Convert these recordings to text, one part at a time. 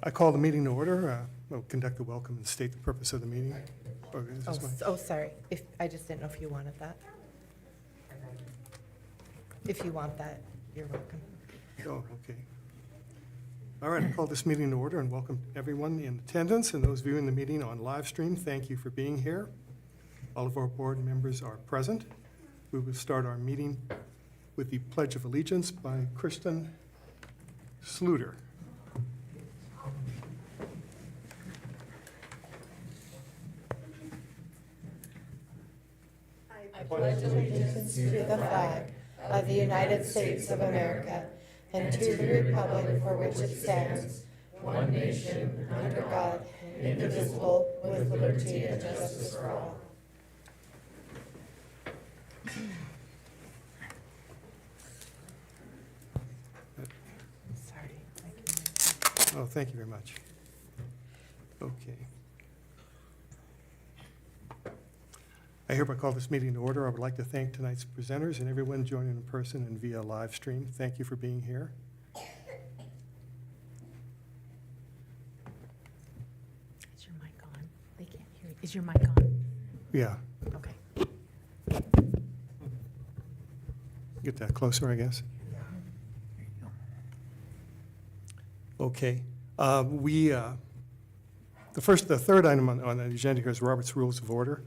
I call the meeting to order. We'll conduct the welcome and state the purpose of the meeting. Or is this mine? Oh, sorry. I just didn't know if you wanted that. If you want that, you're welcome. Oh, okay. All right, I call this meeting to order and welcome everyone in attendance and those viewing the meeting on live stream. Thank you for being here. All of our board members are present. We will start our meeting with the Pledge of Allegiance by Kristen Sluter. I pledge allegiance to the flag of the United States of America and to the republic for which it stands, one nation, under God, indivisible, with liberty and justice for all. Sorry. Oh, thank you very much. Okay. I hereby call this meeting to order. I would like to thank tonight's presenters and everyone joining in person and via live stream. Thank you for being here. Is your mic on? They can't hear you. Is your mic on? Yeah, Okay. get that closer, I guess. Okay. The third item on the agenda here is Robert's Rules of Order.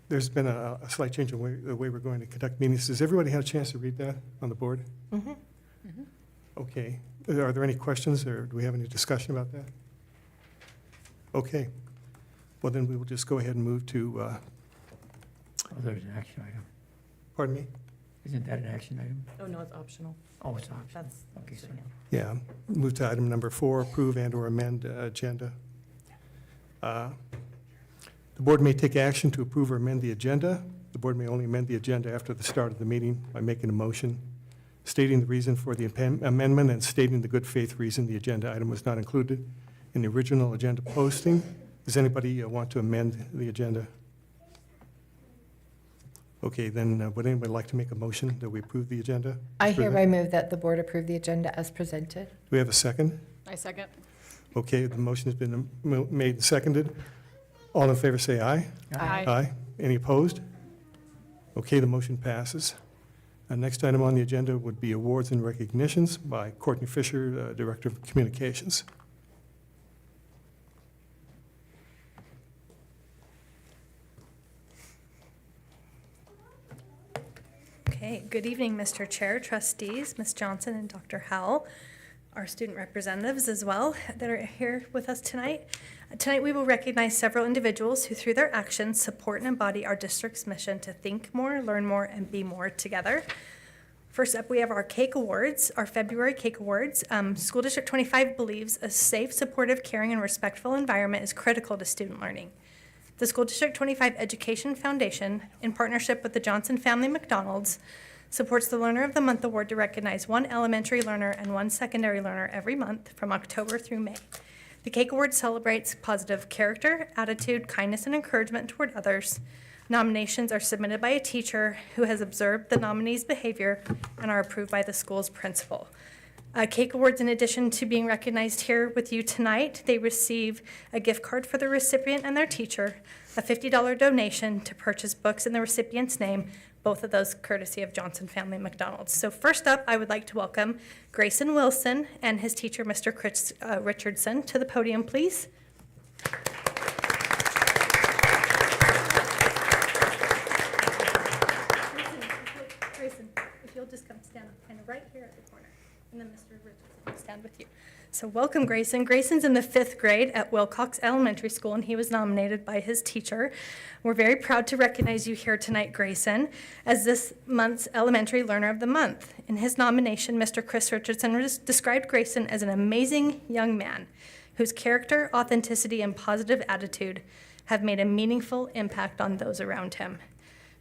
There's been a slight change in the way we're going to conduct meetings. Has everybody had a chance to read that on the board? Mm-hmm. Okay. Are there any questions, or do we have any discussion about that? Okay. Well, then we will just go ahead and move to, Oh, there's an action item. pardon me? Isn't that an action item? Oh, no, it's optional. Oh, it's optional. That's, Okay, so, sorry. Yeah, move to item number 4, approve and/or amend agenda. The board may take action to approve or amend the agenda. The board may only amend the agenda after the start of the meeting by making a motion, stating the reason for the amendment and stating the good faith reason the agenda item was not included in the original agenda posting. Does anybody want to amend the agenda? Okay, then would anybody like to make a motion that we approve the agenda? I hereby move that the board approve the agenda as presented. Do we have a second? I second. Okay, the motion has been made and seconded. All in favor say aye. Aye. Aye. Any opposed? Okay, the motion passes. Next item on the agenda would be awards and recognitions by Courtney Fisher, Director of Communications. Okay, good evening, Mr. Chair, trustees, Ms. Johnson and Dr. Howell, our student representatives as well that are here with us tonight. Tonight we will recognize several individuals who through their actions support and embody our district's mission to think more, learn more, and be more together. First up, we have our Cake Awards, our February Cake Awards. School District 25 believes a safe, supportive, caring, and respectful environment is critical to student learning. The School District 25 Education Foundation, in partnership with the Johnson Family McDonald's, supports the Learner of the Month Award to recognize one elementary learner and one secondary learner every month from October through May. The Cake Award celebrates positive character, attitude, kindness, and encouragement toward others. Nominations are submitted by a teacher who has observed the nominee's behavior and are approved by the school's principal. Cake Awards, in addition to being recognized here with you tonight, they receive a gift card for the recipient and their teacher, a $50 donation to purchase books in the recipient's name, both of those courtesy of Johnson Family McDonald's. So first up, I would like to welcome Grayson Wilson and his teacher, Mr. Chris Richardson, to the podium, please. Grayson, if you'll just come stand kind of right here at the corner, and then Mr. Richardson will stand with you. So welcome, Grayson. Grayson's in the 5th grade at Wilcox Elementary School, and he was nominated by his teacher. We're very proud to recognize you here tonight, Grayson, as this month's Elementary Learner of the Month. In his nomination, Mr. Chris Richardson described Grayson as an amazing young man whose character, authenticity, and positive attitude have made a meaningful impact on those around him.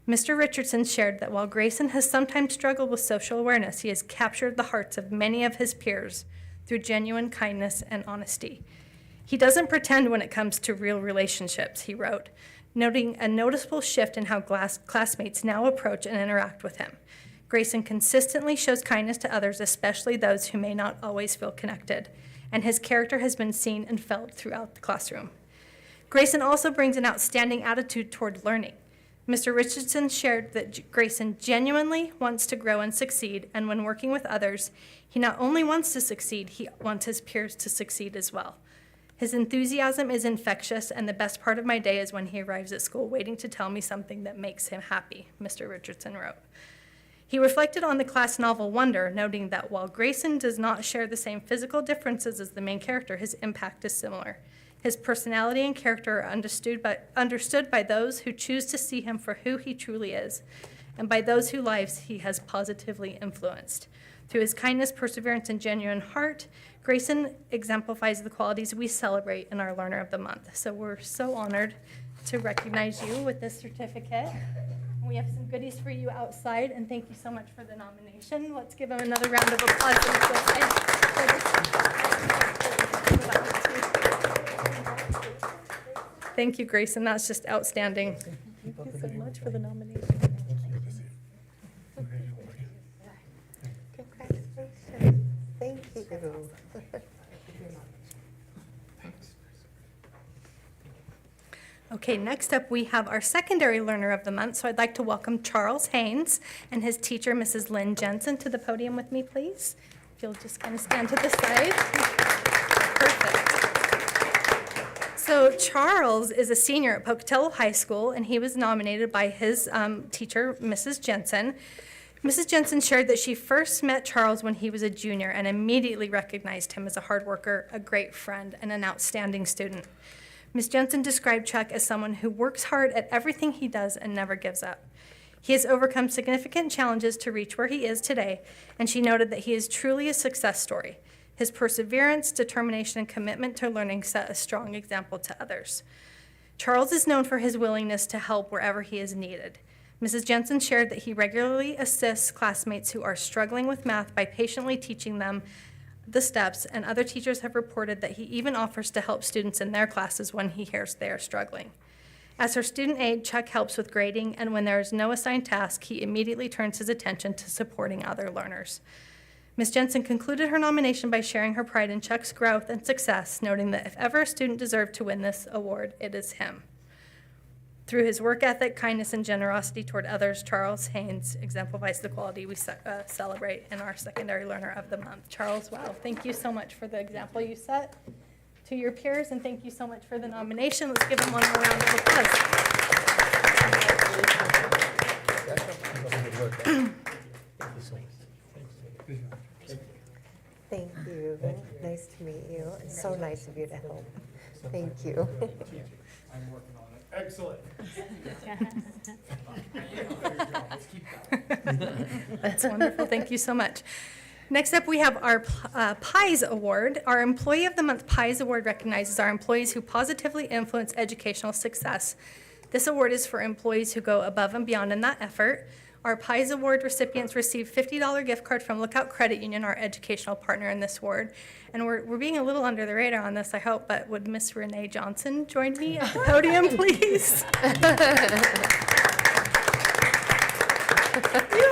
Mr. Richardson shared that while Grayson has sometimes struggled with social awareness, he has captured the hearts of many of his peers through genuine kindness and honesty. He doesn't pretend when it comes to real relationships, he wrote, noting a noticeable shift in how classmates now approach and interact with him. Grayson consistently shows kindness to others, especially those who may not always feel connected. and his character has been seen and felt throughout the classroom. Grayson also brings an outstanding attitude toward learning. Mr. Richardson shared that Grayson genuinely wants to grow and succeed, and when working with others, he not only wants to succeed, he wants his peers to succeed as well. His enthusiasm is infectious, and the best part of my day is when he arrives at school waiting to tell me something that makes him happy, Mr. Richardson wrote. He reflected on the class novel Wonder, noting that while Grayson does not share the same physical differences as the main character, his impact is similar. His personality and character are understood by those who choose to see him for who he truly is, and by those whose lives he has positively influenced. Through his kindness, perseverance, and genuine heart, Grayson exemplifies the qualities we celebrate in our Learner of the Month. So we're so honored to recognize you with this certificate. We have some goodies for you outside, and thank you so much for the nomination. Let's give him another round of applause. Thank you, Grayson. That's just outstanding. Thank you so much for the nomination. Congratulations. Thank you. Okay, next up we have our secondary learner of the month. So I'd like to welcome Charles Haynes and his teacher, Mrs. Lynn Jensen, to the podium with me, please. If you'll just kind of stand to the side. Perfect. So Charles is a senior at Pocatello High School, and he was nominated by his teacher, Mrs. Jensen. Mrs. Jensen shared that she first met Charles when he was a junior and immediately recognized him as a hard worker, a great friend, and an outstanding student. Ms. Jensen described Chuck as someone who works hard at everything he does and never gives up. He has overcome significant challenges to reach where he is today, and she noted that he is truly a success story. His perseverance, determination, and commitment to learning set a strong example to others. Charles is known for his willingness to help wherever he is needed. Mrs. Jensen shared that he regularly assists classmates who are struggling with math by patiently teaching them the steps, and other teachers have reported that he even offers to help students in their classes when he hears they are struggling. As her student aide, Chuck helps with grading, and when there is no assigned task, he immediately turns his attention to supporting other learners. Ms. Jensen concluded her nomination by sharing her pride in Chuck's growth and success, noting that if ever a student deserved to win this award, it is him. Through his work ethic, kindness, and generosity toward others, Charles Haynes exemplifies the quality we celebrate in our secondary learner of the month. Charles, wow, thank you so much for the example you set to your peers, and thank you so much for the nomination. Let's give him one more round of applause. Thank you. Nice to meet you. It's so nice of you to help. Thank you. I'm working on it. Excellent. That's wonderful. Thank you so much. Next up, we have our PIES Award. Our Employee of the Month PIES Award recognizes our employees who positively influence educational success. This award is for employees who go above and beyond in that effort. Our PIES Award recipients receive $50 gift card from Lookout Credit Union, our educational partner in this award. And we're being a little under the radar on this, I hope, but would Miss Renee Johnson join me at the podium, please? You have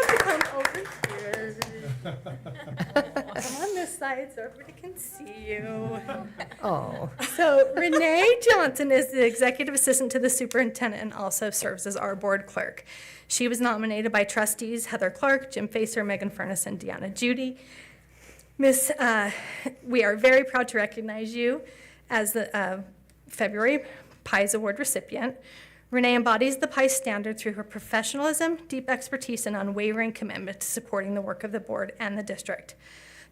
to come over here. Come on this side so everybody can see you. Oh. So Renee Johnson is the executive assistant to the superintendent and also serves as our board clerk. She was nominated by trustees Heather Clark, Jim Facer, Megan Furness, and Deanna Judy. We are very proud to recognize you as the February PIES Award recipient. Renee embodies the PIES standard through her professionalism, deep expertise, and unwavering commitment to supporting the work of the board and the district.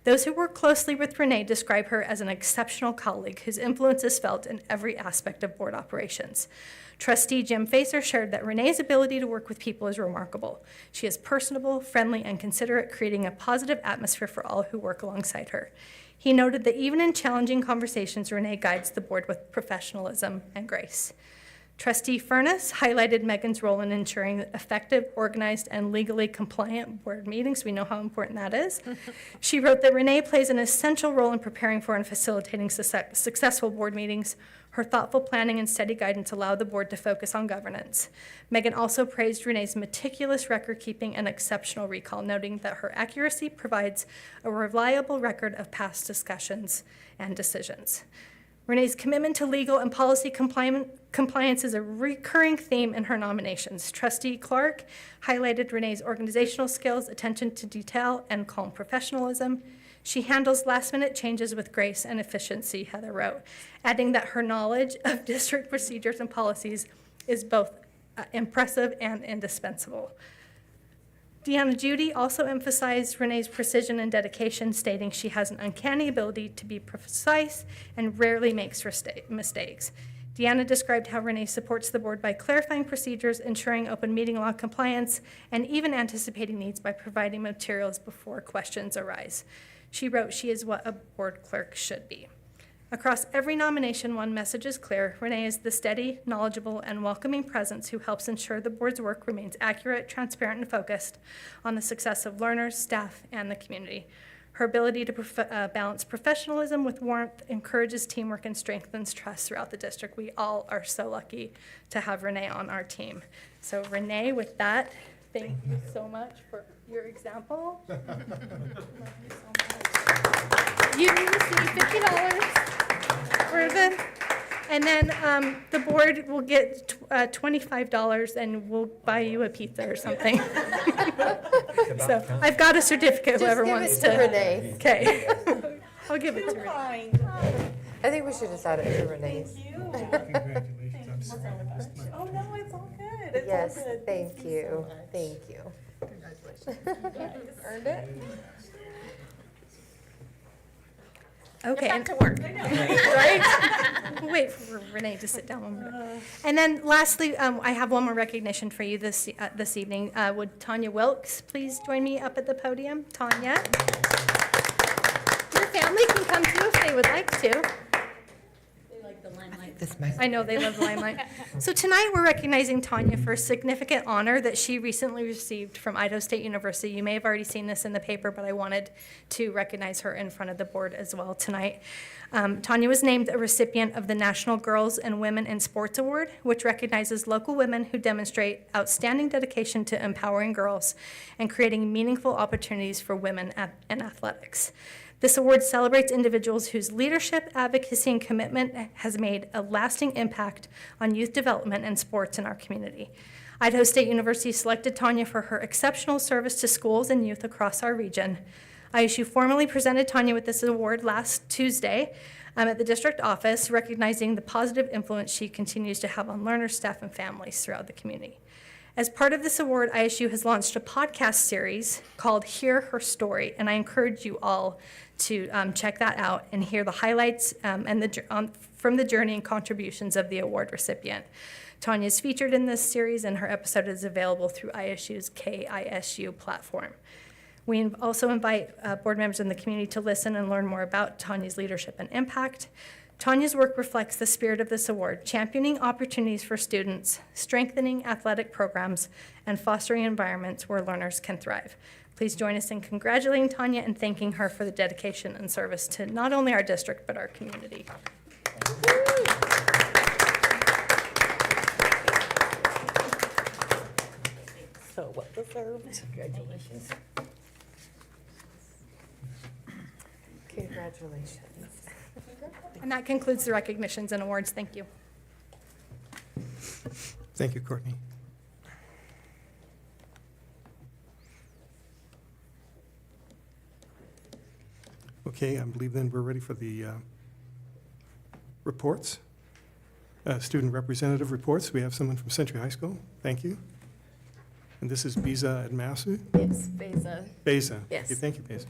Those who work closely with Renee describe her as an exceptional colleague whose influence is felt in every aspect of board operations. Trustee Jim Facer shared that Renee's ability to work with people is remarkable. She is personable, friendly, and considerate, creating a positive atmosphere for all who work alongside her. He noted that even in challenging conversations, Renee guides the board with professionalism and grace. Trustee Furness highlighted Megan's role in ensuring effective, organized, and legally compliant board meetings. We know how important that is. She wrote that Renee plays an essential role in preparing for and facilitating successful board meetings. Her thoughtful planning and steady guidance allow the board to focus on governance. Megan also praised Renee's meticulous record keeping and exceptional recall, noting that her accuracy provides a reliable record of past discussions and decisions. Renee's commitment to legal and policy compliance is a recurring theme in her nominations. Trustee Clark highlighted Renee's organizational skills, attention to detail, and calm professionalism. She handles last-minute changes with grace and efficiency, Heather wrote, adding that her knowledge of district procedures and policies is both impressive and indispensable. Deanna Judy also emphasized Renee's precision and dedication, stating she has an uncanny ability to be precise and rarely makes mistakes. Deanna described how Renee supports the board by clarifying procedures, ensuring open meeting law compliance, and even anticipating needs by providing materials before questions arise. She wrote, "She is what a board clerk should be." Across every nomination, one message is clear. Renee is the steady, knowledgeable, and welcoming presence who helps ensure the board's work remains accurate, transparent, and focused on the success of learners, staff, and the community. Her ability to balance professionalism with warmth encourages teamwork and strengthens trust throughout the district. We all are so lucky to have Renee on our team. So Renee, with that, thank you so much for your example. Love you so much. You receive $50 for the, and then the board will get $25 and we'll buy you a pizza or something. So I've got a certificate, whoever wants to. Just give it to Renee. Okay. I'll give it to Renee. I think we should just add it to Renee's. Congratulations, I'm sorry. I missed my- Oh, no, it's all good. It's Yes, all good. thank you, thank you. Earned it? Okay. Back to work. Right? We'll wait for Renee to sit down one more. And then lastly, I have one more recognition for you this evening. Would Tanya Wilkes please join me up at the podium? Tanya? Your family can come too if they would like to. I know they love the limelight. So tonight we're recognizing Tanya for a significant honor that she recently received from Idaho State University. You may have already seen this in the paper, but I wanted to recognize her in front of the board as well tonight. Tanya was named a recipient of the National Girls and Women in Sports Award, which recognizes local women who demonstrate outstanding dedication to empowering girls and creating meaningful opportunities for women in athletics. This award celebrates individuals whose leadership, advocacy, and commitment has made a lasting impact on youth development and sports in our community. Idaho State University selected Tanya for her exceptional service to schools and youth across our region. ISU formally presented Tanya with this award last Tuesday at the district office, recognizing the positive influence she continues to have on learners, staff, and families throughout the community. As part of this award, ISU has launched a podcast series called Hear Her Story, and I encourage you all to check that out and hear the highlights from the journey and contributions of the award recipient. Tanya is featured in this series, and her episode is available through ISU's KISU platform. We also invite board members in the community to listen and learn more about Tanya's leadership and impact. Tanya's work reflects the spirit of this award, championing opportunities for students, strengthening athletic programs, and fostering environments where learners can thrive. Please join us in congratulating Tanya and thanking her for the dedication and service to not only our district, but our community. So well deserved. Congratulations. Congratulations. And that concludes the recognitions and awards. Thank you. Thank you, Courtney. Okay, I believe then we're ready for the reports. Student representative reports. We have someone from Century High School. Thank you. And this is Biza Admasu. Yes, Beza. Beza. Yes. Okay, thank you, Beza.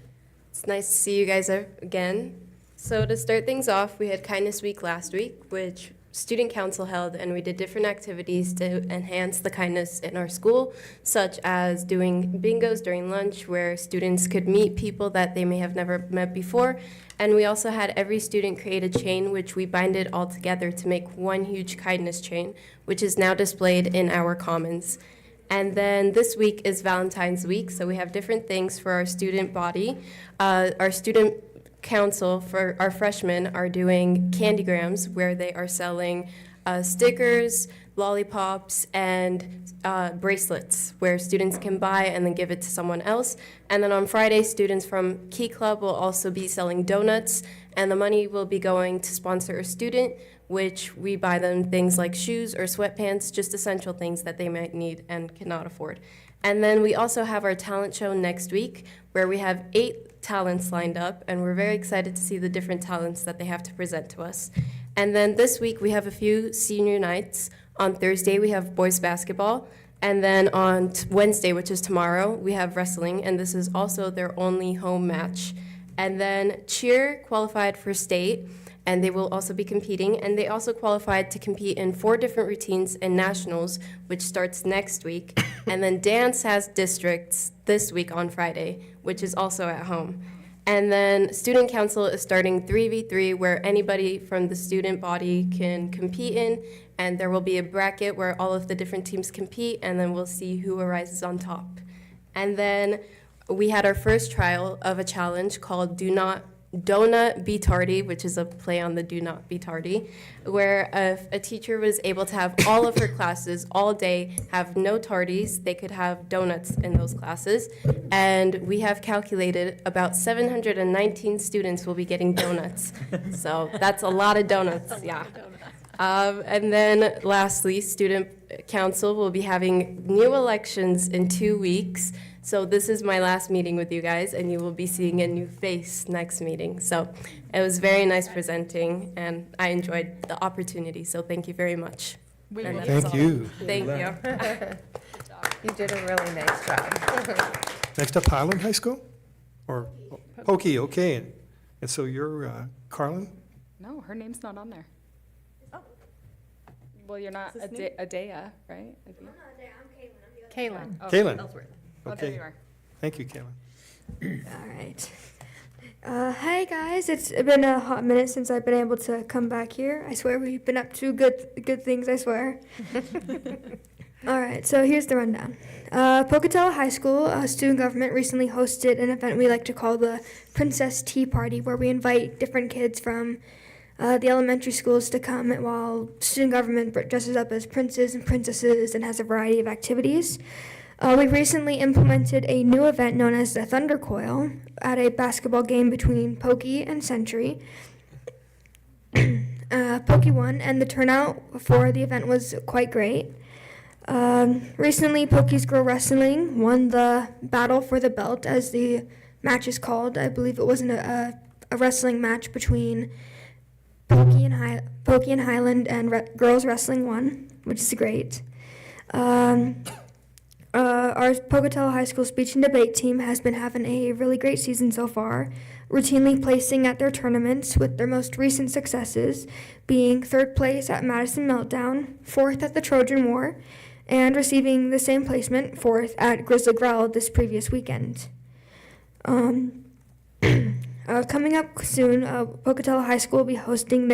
It's nice to see you guys again. So to start things off, we had Kindness Week last week, which student council held, and we did different activities to enhance the kindness in our school, such as doing bingos during lunch where students could meet people that they may have never met before. And we also had every student create a chain, which we binded all together to make one huge kindness chain, which is now displayed in our commons. And then this week is Valentine's Week, so we have different things for our student body. Our student council for our freshmen are doing candygrams where they are selling stickers, lollipops, and bracelets where students can buy and then give it to someone else. And then on Friday, students from Key Club will also be selling donuts, and the money will be going to sponsor a student, which we buy them things like shoes or sweatpants, just essential things that they might need and cannot afford. And then we also have our talent show next week where we have 8 talents lined up, and we're very excited to see the different talents that they have to present to us. And then this week we have a few senior nights. On Thursday we have boys basketball, and then on Wednesday, which is tomorrow, we have wrestling, and this is also their only home match. And then cheer qualified for state, and they will also be competing, and they also qualified to compete in 4 different routines in nationals, which starts next week. And then dance has districts this week on Friday, which is also at home. And then student council is starting 3v3, where anybody from the student body can compete in, and there will be a bracket where all of the different teams compete, and then we'll see who arises on top. And then we had our first trial of a challenge called Donut Be Tardy, which is a play on the Do Not Be Tardy, where a teacher was able to have all of her classes all day have no tardies. They could have donuts in those classes. And we have calculated about 719 students will be getting donuts. So that's a lot of donuts, yeah. And then lastly, student council will be having new elections in 2 weeks. So this is my last meeting with you guys, and you will be seeing a new face next meeting. So it was very nice presenting, and I enjoyed the opportunity. So thank you very much. Thank you. Thank you. You did a really nice job. Next up, Highland High School? Or Pokey, okay. And so you're Carlin? No, her name's not on there. Well, you're not Adea, right? Kaylin. Oh, Kaylin. Oh, there Okay. you are. Thank you, Kaylin. All right. Hi guys, it's been a hot minute since I've been able to come back here. I swear we've been up to good things, I swear. All right, so here's the rundown. Pocatello High School student government recently hosted an event we like to call the Princess Tea Party, where we invite different kids from the elementary schools to come while student government dresses up as princes and princesses and has a variety of activities. We recently implemented a new event known as the Thunder Coil at a basketball game between Pokey and Century. Pokey won, and the turnout for the event was quite great. Recently, Pokey's Girl Wrestling won the battle for the belt, as the match is called. I believe it wasn't a wrestling match between Pokey and Highland, and Girls Wrestling won, which is great. Our Pocatello High School speech and debate team has been having a really great season so far, routinely placing at their tournaments, with their most recent successes being 3rd place at Madison Meltdown, 4th at the Trojan War, and receiving the same placement, 4th at Grizzly Growl this previous weekend. Coming up soon, Pocatello High School will be hosting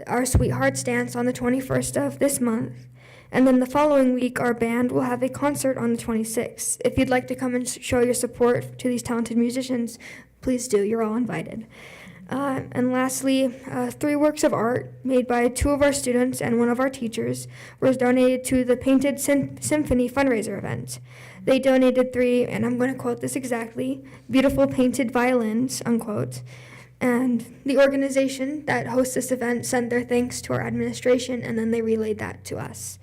our Sweethearts Dance on the 21st of this month. And then the following week, our band will have a concert on the 26th. If you'd like to come and show your support to these talented musicians, please do. You're all invited. And lastly, 3 works of art made by 2 of our students and 1 of our teachers was donated to the Painted Symphony fundraiser event. They donated 3, and I'm going to quote this exactly, beautiful painted violins, unquote. And the organization that hosts this event sent their thanks to our administration, and then they relayed that to us.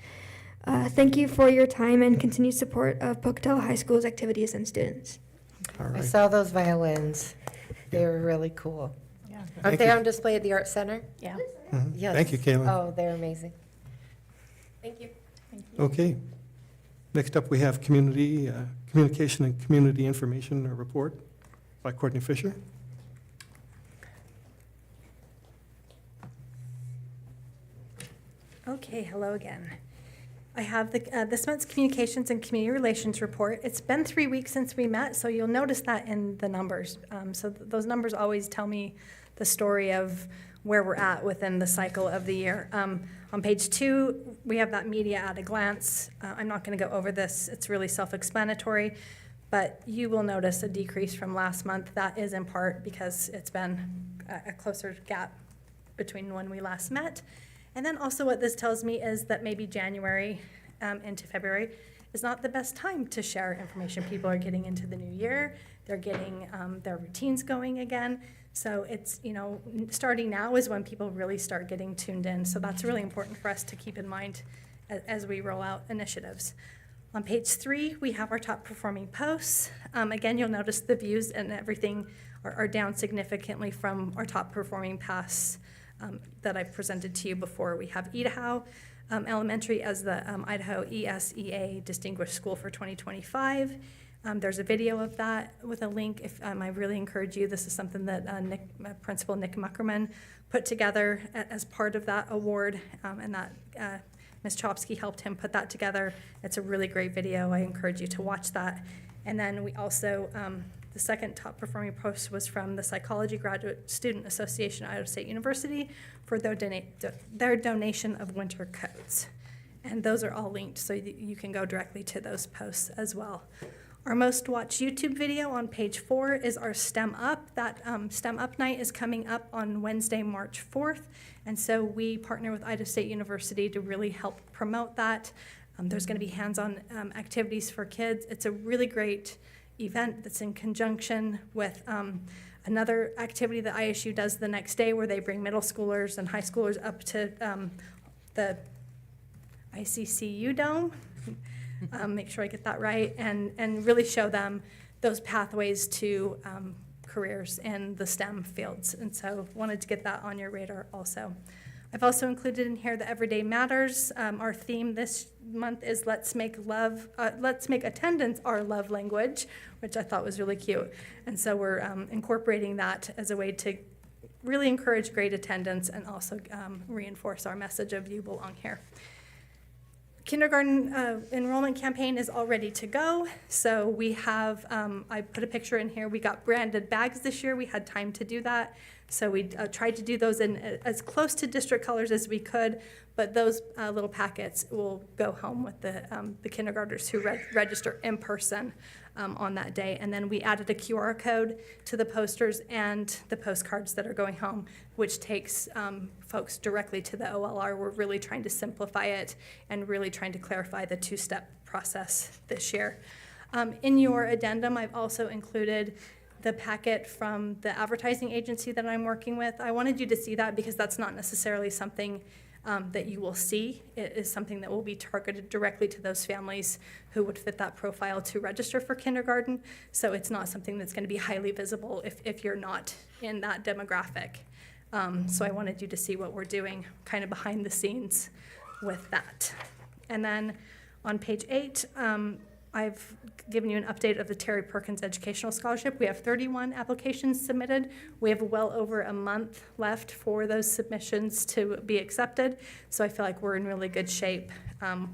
Thank you for your time and continued support of Pocatello High School's activities and students. All I right. saw those violins. They were really cool. Yeah. Aren't Thank they you. on display at the Art Center? Yeah. Mhm. Yes. Thank you, Kaylin. Oh, they're amazing. Thank you. Okay. Next up, we have Communication and Community Information Report by Courtney Fisher. Okay, hello again. I have this month's Communications and Community Relations Report. It's been 3 weeks since we met, so you'll notice that in the numbers. Those numbers always tell me the story of where we're at within the cycle of the year. On page 2, we have that media at a glance. I'm not going to go over this. It's really self-explanatory, but you will notice a decrease from last month. That is in part because it's been a closer gap between when we last met. And then also what this tells me is that maybe January into February is not the best time to share information. People are getting into the new year. They're getting their routines going again. So it's, starting now is when people really start getting tuned in. So that's really important for us to keep in mind as we roll out initiatives. On page 3, we have our top performing posts. Again, you'll notice the views and everything are down significantly from our top performing posts that I've presented to you before. We have Idaho Elementary as the Idaho ESEA Distinguished School for 2025. There's a video of that with a link. If I really encourage you, this is something that Principal Nick Muckerman put together as part of that award, and that Ms. Chopsky helped him put that together. It's a really great video. I encourage you to watch that. And then we also, the second top performing post was from the Psychology Graduate Student Association at Idaho State University for their donation of winter coats. And those are all linked, so you can go directly to those posts as well. Our most watched YouTube video on page 4 is our STEM Up. That STEM Up night is coming up on Wednesday, March 4th. And so we partner with Idaho State University to really help promote that. There's going to be hands-on activities for kids. It's a really great event that's in conjunction with another activity that ISU does the next day, where they bring middle schoolers and high schoolers up to the ICCU Dome. Make sure I get that right, and really show them those pathways to careers in the STEM fields. And so wanted to get that on your radar also. I've also included in here the Everyday Matters. Our theme this month is let's make attendance our love language, which I thought was really cute. And so we're incorporating that as a way to really encourage great attendance and also reinforce our message of you belong here. Kindergarten enrollment campaign is all ready to go. So we have, I put a picture in here, we got branded bags this year. We had time to do that. So we tried to do those in as close to district colors as we could, but those little packets will go home with the kindergartners who register in person on that day. And then we added a QR code to the posters and the postcards that are going home, which takes folks directly to the OLR. We're really trying to simplify it and really trying to clarify the two-step process this year. In your addendum, I've also included the packet from the advertising agency that I'm working with. I wanted you to see that because that's not necessarily something that you will see. It is something that will be targeted directly to those families who would fit that profile to register for kindergarten. So it's not something that's going to be highly visible if you're not in that demographic. So I wanted you to see what we're doing kind of behind the scenes with that. And then on page 8, I've given you an update of the Terry Perkins Educational Scholarship. We have 31 applications submitted. We have well over a month left for those submissions to be accepted. So I feel like we're in really good shape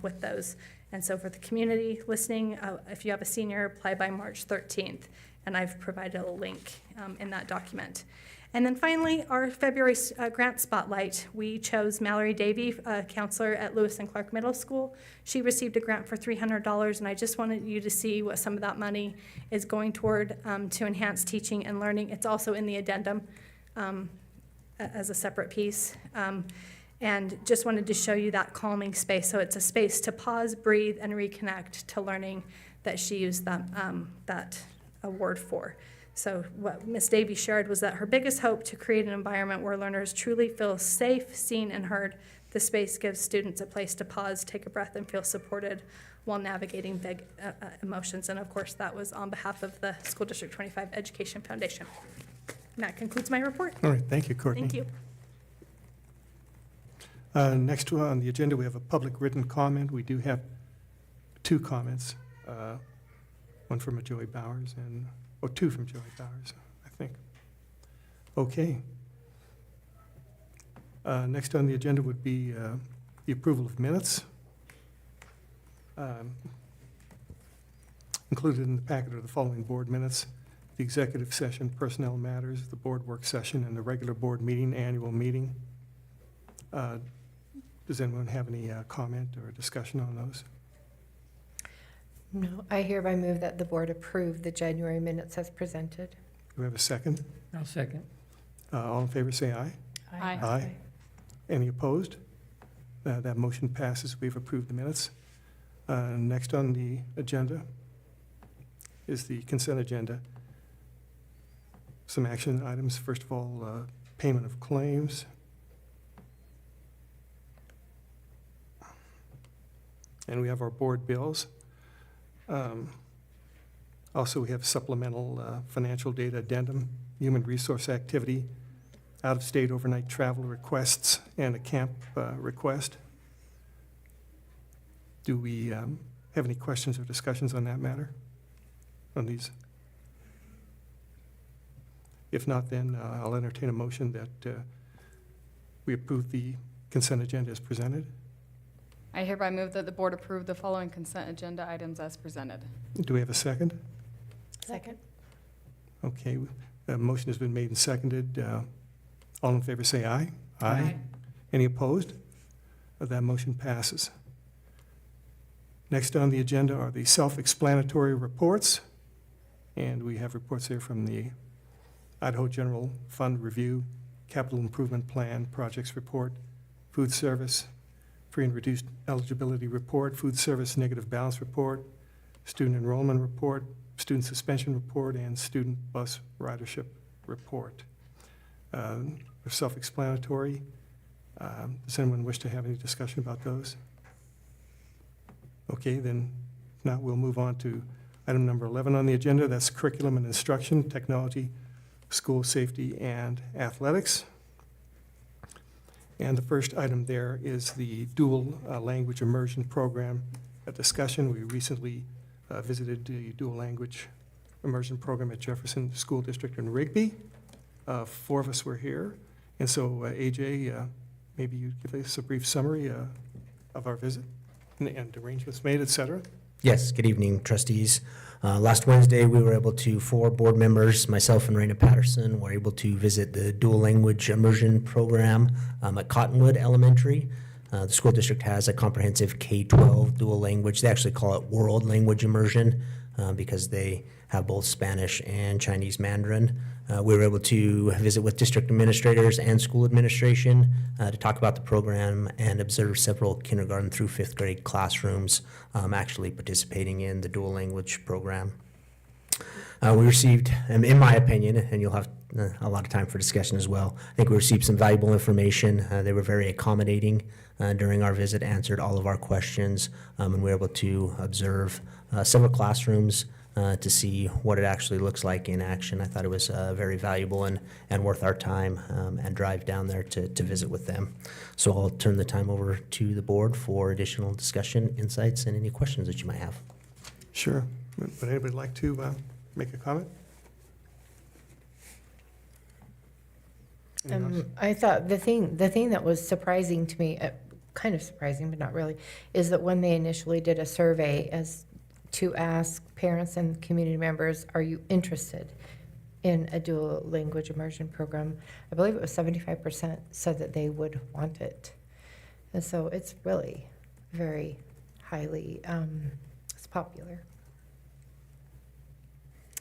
with those. And so for the community listening, if you have a senior, apply by March 13th. And I've provided a link in that document. And then finally, our February grant spotlight. We chose Mallory Davey, a counselor at Lewis and Clark Middle School. She received a grant for $300, and I just wanted you to see what some of that money is going toward to enhance teaching and learning. It's also in the addendum as a separate piece. And just wanted to show you that calming space. So it's a space to pause, breathe, and reconnect to learning that she used that award for. So what Ms. Davey shared was that her biggest hope to create an environment where learners truly feel safe, seen, and heard. The space gives students a place to pause, take a breath, and feel supported while navigating big emotions. And of course, that was on behalf of the School District 25 Education Foundation. And that concludes my report. All right, thank you, Courtney. Thank you. Next on the agenda, we have a public written comment. We do have 2 comments, one from Joey Bowers and, or 2 from Joey Bowers, I think. Okay. Next on the agenda would be the approval of minutes. Included in the packet are the following board minutes: the executive session, personnel matters, the board work session, and the regular board meeting, annual meeting. Does anyone have any comment or discussion on those? No, I hereby move that the board approve the January minutes as presented. Do we have a second? I'll second. All in favor, say aye. Aye. Any opposed? That motion passes. We've approved the minutes. Next on the agenda is the consent agenda. Some action items. First of all, payment of claims. And we have our board bills. Also, we have supplemental financial data addendum, human resource activity, out-of-state overnight travel requests, and a camp request. Do we have any questions or discussions on that matter, on these? If not, then I'll entertain a motion that we approve the consent agenda as presented. I hereby move that the board approve the following consent agenda items as presented. Do we have a second? Second. Okay, the motion has been made and seconded. All in favor, say aye. Aye. Any opposed? That motion passes. Next on the agenda are the self-explanatory reports, and we have reports here from the Idaho General Fund Review, Capital Improvement Plan, Projects Report, Food Service, Free and Reduced Eligibility Report, Food Service Negative Balance Report, Student Enrollment Report, Student Suspension Report, and Student Bus Ridership Report. They're self-explanatory. Does anyone wish to have any discussion about those? Okay, then now we'll move on to item number 11 on the agenda. That's curriculum and instruction, technology, school safety, and athletics. And the first item there is the dual language immersion program discussion. We recently visited the dual language immersion program at Jefferson School District in Rigby. 4 of us were here. And so, AJ, maybe you give us a brief summary of our visit and arrangements made, et cetera. Yes, good evening, trustees. Last Wednesday, we were able to, 4 board members, myself and Raina Patterson, were able to visit the dual language immersion program at Cottonwood Elementary. The school district has a comprehensive K-12 dual language. They actually call it world language immersion because they have both Spanish and Chinese Mandarin. We were able to visit with district administrators and school administration to talk about the program and observe several kindergarten through 5th grade classrooms actually participating in the dual language program. We received, in my opinion, and you'll have a lot of time for discussion as well, I think we received some valuable information. They were very accommodating during our visit, answered all of our questions, and we were able to observe several classrooms to see what it actually looks like in action. I thought it was very valuable and worth our time and drive down there to visit with them. So I'll turn the time over to the board for additional discussion, insights, and any questions that you might have. Sure. Would anybody like to make a comment? Anyone else? I thought the thing that was surprising to me, kind of surprising, but not really, is that when they initially did a survey as to ask parents and community members, are you interested in a dual language immersion program? I believe it was 75% said that they would want it. And so it's really very highly, it's popular.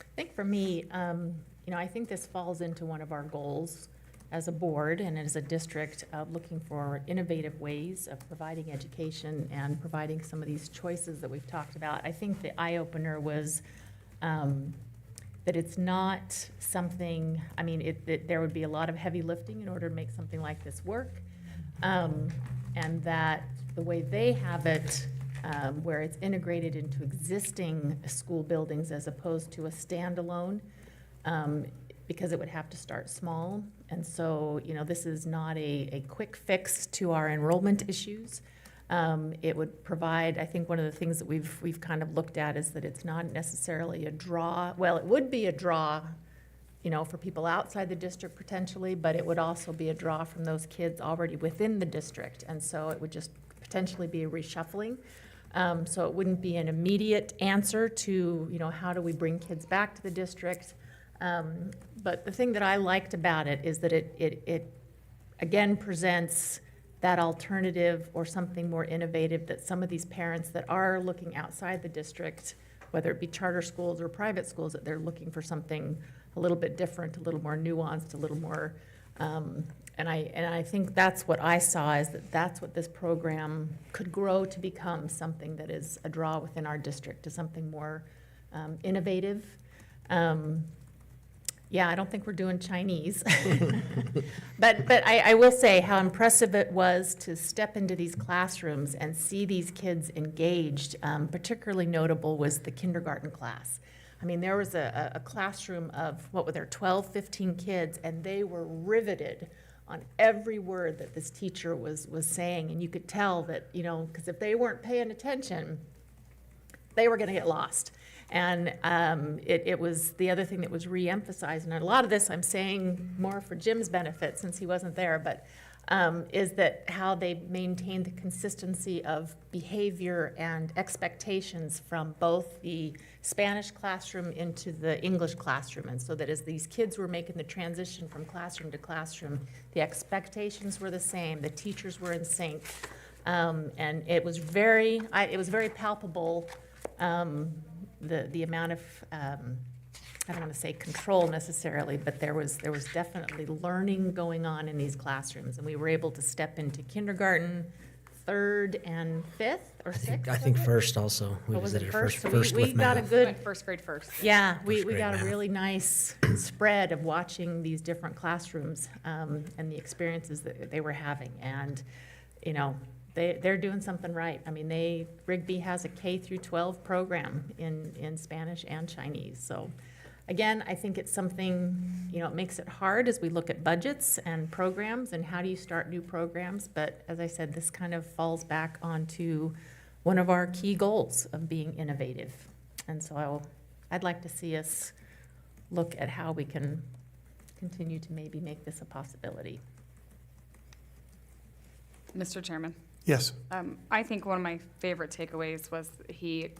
I think for me, I think this falls into one of our goals as a board and as a district of looking for innovative ways of providing education and providing some of these choices that we've talked about. I think the eye-opener was that it's not something, there would be a lot of heavy lifting in order to make something like this work, and that the way they have it, where it's integrated into existing school buildings as opposed to a standalone, because it would have to start small. And so, this is not a quick fix to our enrollment issues. It would provide, I think one of the things that we've kind of looked at is that it's not necessarily a draw. Well, it would be a draw, for people outside the district potentially, but it would also be a draw from those kids already within the district. And so it would just potentially be a reshuffling. So it wouldn't be an immediate answer to, you know, how do we bring kids back to the district? But the thing that I liked about it is that it again presents that alternative or something more innovative that some of these parents that are looking outside the district, whether it be charter schools or private schools, that they're looking for something a little bit different, a little more nuanced, a little more, and I think that's what I saw, is that that's what this program could grow to become, something that is a draw within our district, to something more innovative. Yeah, I don't think we're doing Chinese. But I will say how impressive it was to step into these classrooms and see these kids engaged. Particularly notable was the kindergarten class. I mean, there was a classroom of, what were there, 12, 15 kids, and they were riveted on every word that this teacher was saying. And you could tell that, you know, because if they weren't paying attention, they were going to get lost. And it was the other thing that was re-emphasized, and a lot of this I'm saying more for Jim's benefit since he wasn't there, but is that how they maintained the consistency of behavior and expectations from both the Spanish classroom into the English classroom. And so that as these kids were making the transition from classroom to classroom, the expectations were the same, the teachers were in sync, and it was very palpable. The amount of, I don't want to say control necessarily, but there was definitely learning going on in these classrooms. And we were able to step into kindergarten, 3rd and 5th or 6th. I think first also. We What was it, visited first? So first we with got a math. good, Went first grade first. yeah, we First grade got a math. really nice spread of watching these different classrooms and the experiences that they were having. And, you know, they're doing something right. I mean, Rigby has a K through 12 program in Spanish and Chinese. So again, I think it's something, you know, it makes it hard as we look at budgets and programs and how do you start new programs. But as I said, this kind of falls back onto one of our key goals of being innovative. And so I'd like to see us look at how we can continue to maybe make this a possibility. Mr. Chairman, Yes. I think one of my favorite takeaways was the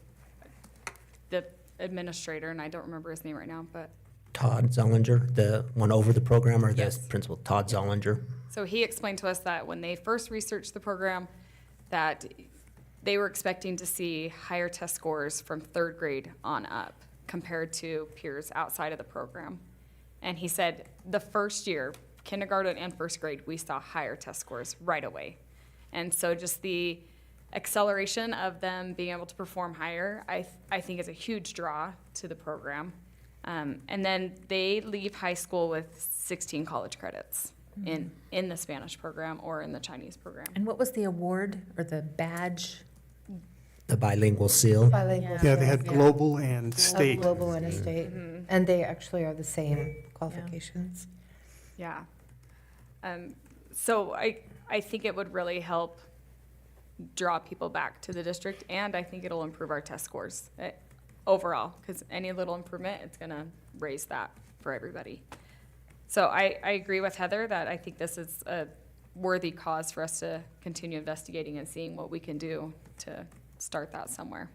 administrator, and I don't remember his name right now, but Todd Zollinger, the one over the program, or the Yes. principal, Todd Zollinger. so he explained to us that when they first researched the program, that they were expecting to see higher test scores from 3rd grade on up compared to peers outside of the program. And he said the first year, kindergarten and 1st grade, we saw higher test scores right away. And so just the acceleration of them being able to perform higher, I think is a huge draw to the program. And then they leave high school with 16 college credits in the Spanish program or in the Chinese program. And what was the award or the badge? The bilingual seal. Bilingual. Yeah, they had Yeah. global and state. Global and a state. And they actually are the same qualifications. Yeah. So I think it would really help draw people back to the district, and I think it'll improve our test scores overall, because any little improvement, it's going to raise that for everybody. So I agree with Heather that I think this is a worthy cause for us to continue investigating and seeing what we can do to start that somewhere.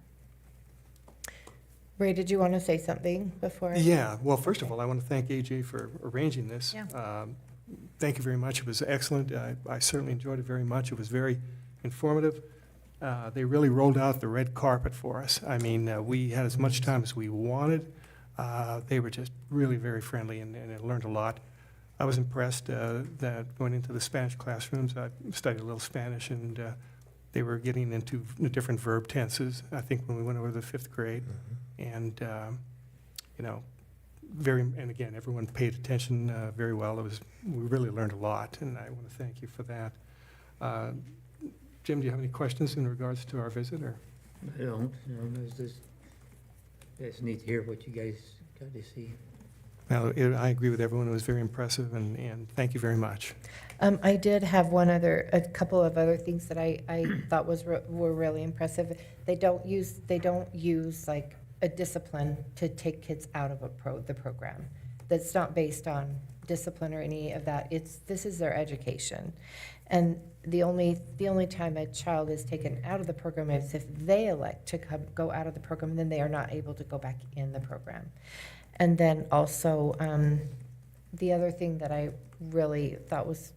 Ray, did you want to say something before? Yeah, well, first of all, I want to thank AJ for arranging this. Yeah. Thank you very much. It was excellent. I certainly enjoyed it very much. It was very informative. They really rolled out the red carpet for us. I mean, we had as much time as we wanted. They were just really very friendly, and I learned a lot. I was impressed that going into the Spanish classrooms, I studied a little Spanish, and they were getting into different verb tenses, I think, when we went over to the 5th grade. And, you know, and again, everyone paid attention very well. We really learned a lot, and I want to thank you for that. Jim, do you have any questions in regards to our visit, or? I don't, you know, it's neat to hear what you guys got to see. Well, I agree with everyone. It was very impressive, and thank you very much. I did have a couple of other things that I thought were really impressive. They don't use like a discipline to take kids out of the program. that's not based on discipline or any of that. This is their education. And the only time a child is taken out of the program is if they elect to go out of the program, and then they are not able to go back in the program. And then also, the other thing that I really thought was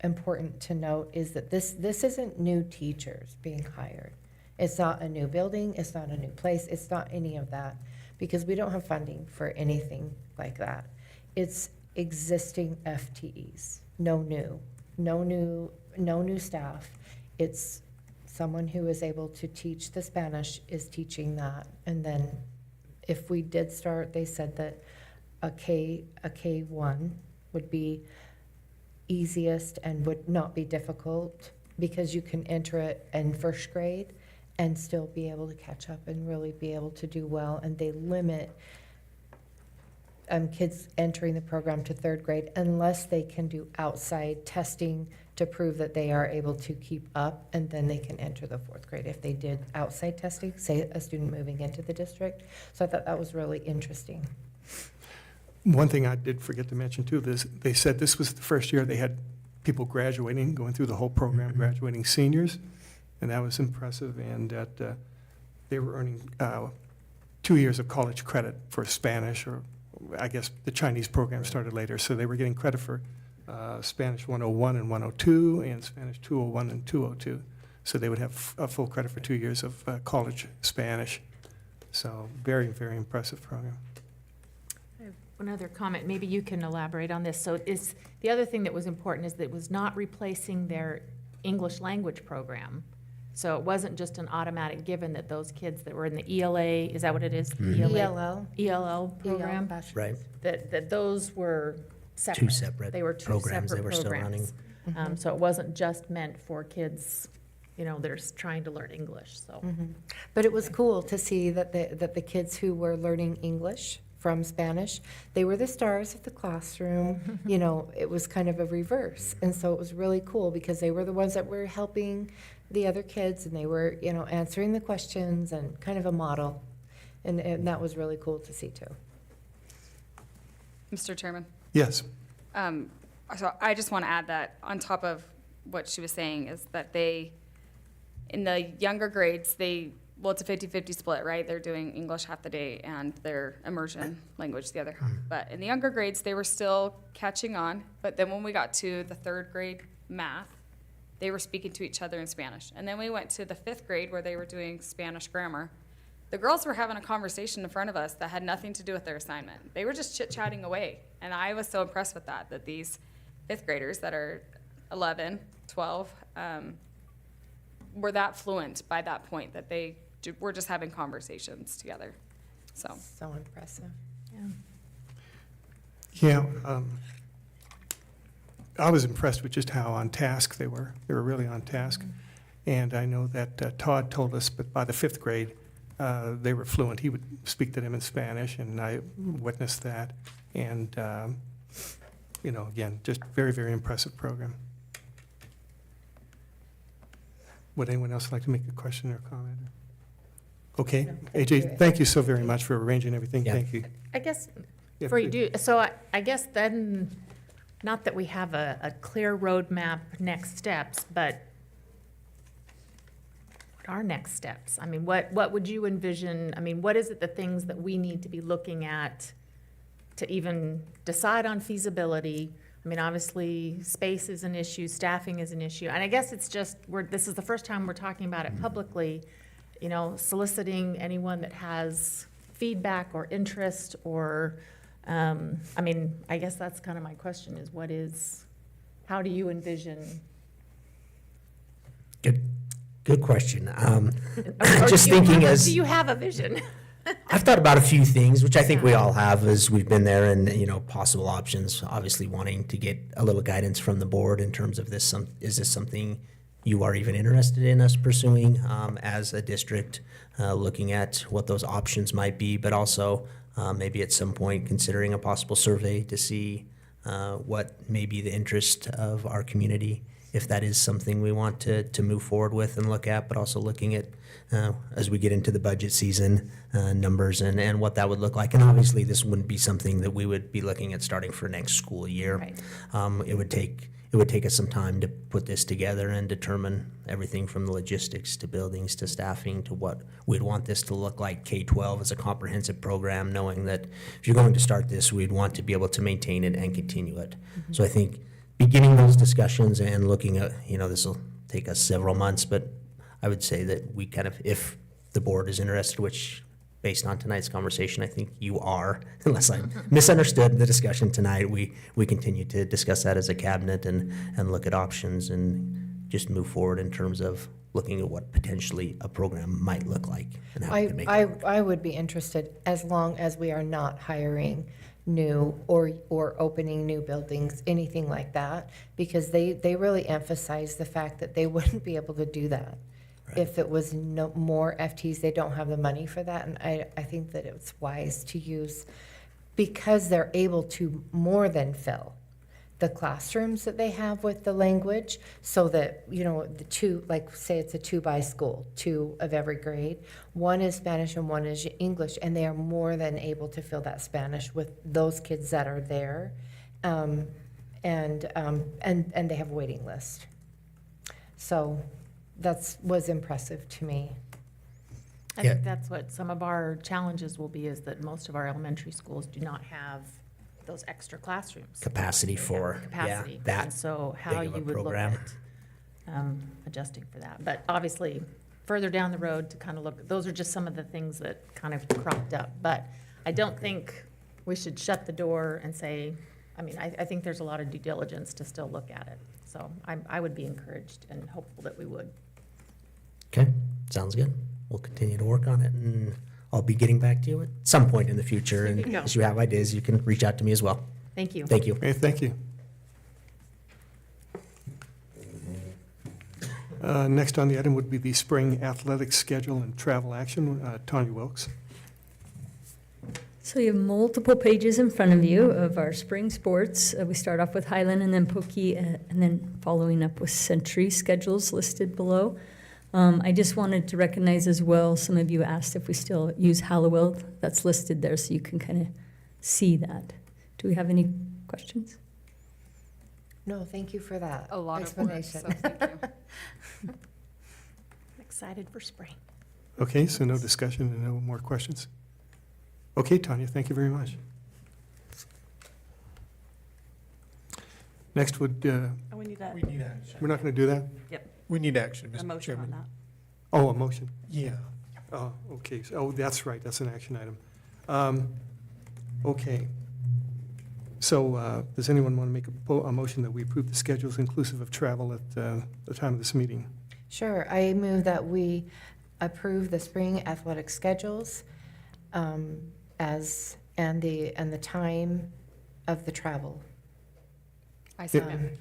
important to note is that this isn't new teachers being hired. It's not a new building, it's not a new place, it's not any of that, because we don't have funding for anything like that. It's existing FTEs, no new staff. It's someone who is able to teach the Spanish is teaching that. And then if we did start, they said that a K1 would be easiest and would not be difficult, because you can enter it in first grade and still be able to catch up and really be able to do well. And they limit kids entering the program to third grade unless they can do outside testing to prove that they are able to keep up, and then they can enter the fourth grade if they did outside testing, say a student moving into the district. So I thought that was really interesting. One thing I did forget to mention too, they said this was the first year they had people graduating, going through the whole program, graduating seniors, and that was impressive, and that they were earning 2 years of college credit for Spanish, or I guess the Chinese program started later, so they were getting credit for Spanish 101 and 102, and Spanish 201 and 202. So they would have a full credit for 2 years of college Spanish. So very, very impressive program. I have one other comment, maybe you can elaborate on this. So the other thing that was important is that it was not replacing their English language program. So it wasn't just an automatic given that those kids that were in the ELA, is that what it is? ELL program? Right. That those were separate. Two separate They were two programs they separate were still running. programs. So it wasn't just meant for kids, that are trying to learn English, so. But it was cool to see that the kids who were learning English from Spanish, they were the stars of the classroom. It was kind of a reverse. And so it was really cool because they were the ones that were helping the other kids, and they were, answering the questions, and kind of a model. And that was really cool to see too. Mr. Chairman? Yes. So I just want to add that on top of what she was saying is that in the younger grades, it's a 50-50 split, right? They're doing English half the day and their immersion language the other half. But in the younger grades, they were still catching on. But then when we got to the third grade math, they were speaking to each other in Spanish. And then we went to the fifth grade where they were doing Spanish grammar. The girls were having a conversation in front of us that had nothing to do with their assignment. They were just chit-chatting away. And I was so impressed with that these fifth graders that are 11, 12, were that fluent by that point that they were just having conversations together. So impressive. Yeah. I was impressed with just how on task they were. They were really on task. And I know that Todd told us, but by the fifth grade, they were fluent. He would speak to them in Spanish, and I witnessed that. And, again, just very, very impressive program. Would anyone else like to make a question or comment? Okay. AJ, thank you so very much for arranging everything. Yeah. Thank you. I guess, Yeah, before you please. do, so I guess then, not that we have a clear roadmap, next steps, but what are next steps? I mean, what would you envision? I mean, what is it, the things that we need to be looking at to even decide on feasibility? I mean, obviously, space is an issue, staffing is an issue, and I guess it's just, this is the first time we're talking about it publicly, soliciting anyone that has feedback or interest or, I guess that's kind of my question is how do you envision? Good question. or Just do you thinking have as. Do you have a vision? I've thought about a few things, which I think we all have as we've been there, and possible options. Obviously, wanting to get a little guidance from the board in terms of this. Is this something you are even interested in us pursuing as a district, looking at what those options might be, but also maybe at some point considering a possible survey to see what may be the interest of our community if that is something we want to move forward with and look at, but also looking at, as we get into the budget season, numbers and what that would look like. And obviously, this wouldn't be something that we would be looking at starting for next school year. Right. It would take us some time to put this together and determine everything from the logistics to buildings to staffing to what we'd want this to look like K-12 as a comprehensive program, knowing that if you're going to start this, we'd want to be able to maintain it and continue it. So I think beginning those discussions and looking at, this will take us several months, but I would say that we kind of, if the board is interested, which based on tonight's conversation, I think you are, unless I misunderstood the discussion tonight, we continue to discuss that as a cabinet and look at options and just move forward in terms of looking at what potentially a program might look like and how we can make it work. I would be interested, as long as we are not hiring new or opening new buildings, anything like that, because they really emphasize the fact that they wouldn't be able to do that. Right. If it was no more FTs, they don't have the money for that, and I think that it's wise to use, because they're able to more than fill the classrooms that they have with the language, so that, the two, like say it's a 2-by school, 2 of every grade, 1 is Spanish and 1 is English, and they are more than able to fill that Spanish with those kids that are there, and they have a waiting list. So was impressive to me. I Yeah. think that's what some of our challenges will be, is that most of our elementary schools do not have those extra classrooms. Capacity for, Capacity. that And so how big you of a would look program. at adjusting for that. But obviously, further down the road to kind of look, those are just some of the things that kind of cropped up. But I don't think we should shut the door and say, I think there's a lot of due diligence to still look at it. So I would be encouraged and hopeful that we would. Okay, sounds good. We'll continue to work on it, and I'll be getting back to you at some point in the future. And No. as you have ideas, you can reach out to me as well. Thank you. Thank you. Okay, thank you. Next on the item would be the spring athletics schedule and travel action. Tanya Wilkes. So you have multiple pages in front of you of our spring sports. We start off with Highland and then Pokey, and then following up with Century schedules listed below. I just wanted to recognize as well, some of you asked if we still use Hallowell. That's listed there, so you can kind of see that. Do we have any questions? No, thank you for that A lot of work, explanation. so thank you. I'm excited for spring. Okay, so no discussion and no more questions. Okay, Tanya, thank you very much. Next would, We need We need action. we're not going to do that? We need action, a Mr. motion on Chairman. that. Oh, a motion. Yeah. Oh, okay. Oh, that's right. That's an action item. Okay. So does anyone want to make a motion that we approve the schedules inclusive of travel at the time of this meeting? Sure, I move that we approve the spring athletic schedules and the time of the travel. I second.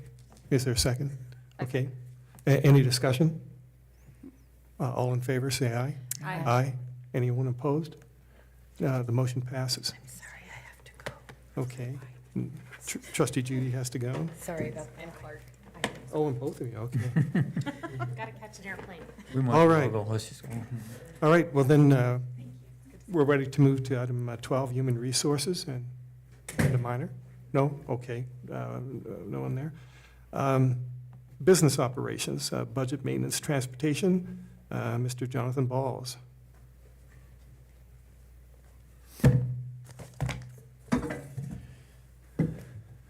Is there a second? Okay. Any discussion? All in favor, say aye. Aye. Aye. Anyone opposed? The motion passes. I'm sorry, I have to go. Okay. Trustee Judy has to go. Sorry about that. And Clark. Oh, and both of you, okay. Got to catch an airplane. We might All as well right. go. Let's just go. All right, well then, we're ready to move to item 12, human resources, and a minor? No? Okay, no one there. Business operations, budget, maintenance, transportation, Mr. Jonathan Balls.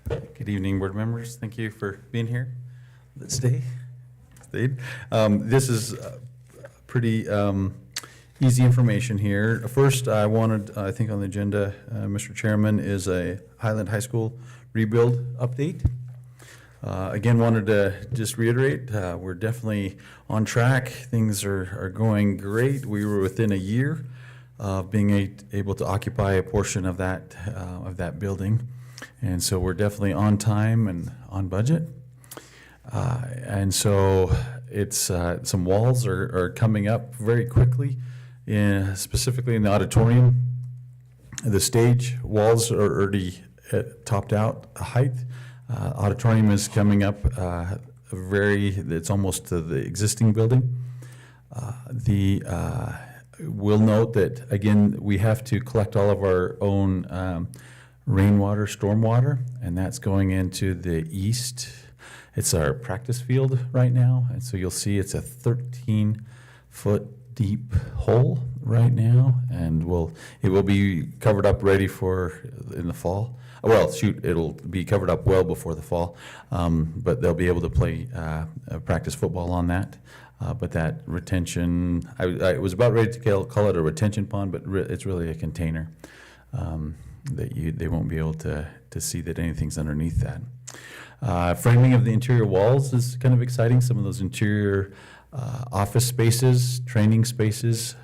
Good evening, board members. Thank you for being here this day. This is pretty easy information here. First, I wanted, I think on the agenda, Mr. Chairman, is a Highland High School rebuild update. Again, wanted to just reiterate, we're definitely on track. Things are going great. We were within a year of being able to occupy a portion of that building. And so we're definitely on time and on budget. And so it's some walls are coming up very quickly, specifically in the auditorium. The stage walls are already topped out height. Auditorium is coming up it's almost to the existing building. We'll note that, again, we have to collect all of our own rainwater, stormwater, and that's going into the east. It's our practice field right now, and so you'll see it's a 13-foot deep hole right now, and it will be covered up ready for in the fall. Well, shoot, it'll be covered up well before the fall, but they'll be able to play practice football on that. But that retention, I was about ready to call it a retention pond, but it's really a container that they won't be able to see that anything's underneath that. Framing of the interior walls is kind of exciting. Some of those interior office spaces, training spaces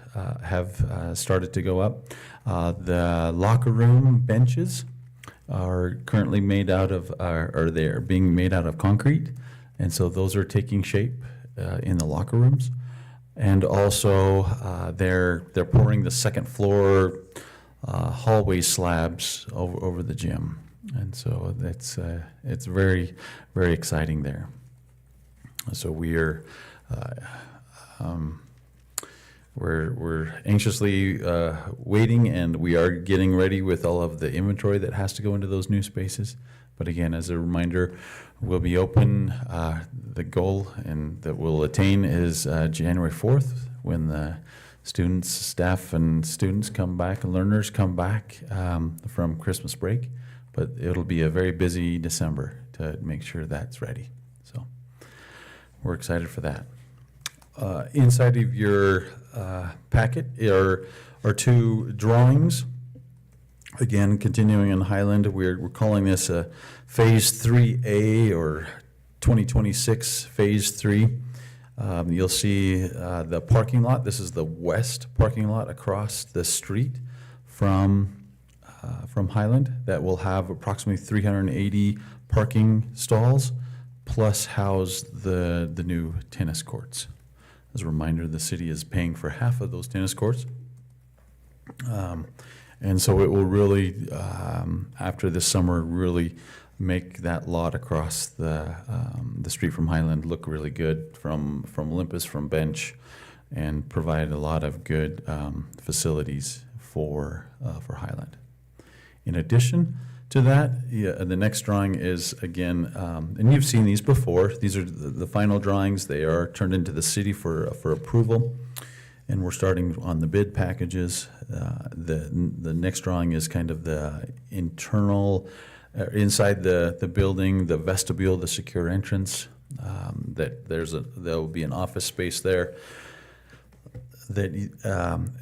have started to go up. The locker room benches are currently made out of, or they're being made out of concrete, and so those are taking shape in the locker rooms. And also they're pouring the second floor hallway slabs over the gym, and so it's very, very exciting there. So we're anxiously waiting, and we are getting ready with all of the inventory that has to go into those new spaces. But again, as a reminder, we'll be open. The goal and that we'll attain is January 4th, when the students, staff and students come back, and learners come back from Christmas break. But it'll be a very busy December to make sure that's ready. So we're excited for that. Inside of your packet are two drawings. Again, continuing in Highland, we're calling this a Phase 3A or 2026 Phase 3. You'll see the parking lot. This is the west parking lot across the street from Highland that will have approximately 380 parking stalls, plus house the new tennis courts. As a reminder, the city is paying for half of those tennis courts. And so it will really, after this summer, really make that lot across the street from Highland look really good from Olympus, from Bench, and provide a lot of good facilities for Highland. In addition to that, the next drawing is, again, and you've seen these before. These are the final drawings. They are turned into the city for approval, and we're starting on the bid packages. The next drawing is kind of the internal, inside the building, the vestibule, the secure entrance. That there will be an office space there that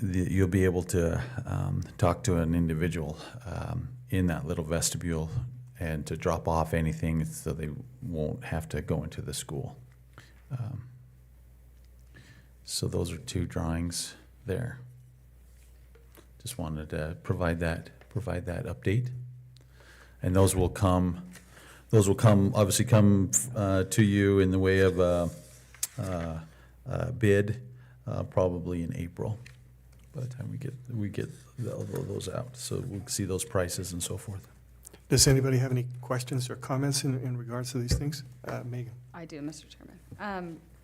you'll be able to talk to an individual in that little vestibule and to drop off anything so they won't have to go into the school. So those are two drawings there. Just wanted to provide that update. And those will obviously come to you in the way of a bid probably in April, by the time we get those out. So we'll see those prices and so forth. Does anybody have any questions or comments in regards to these things? Megan? I do, Mr. Chairman.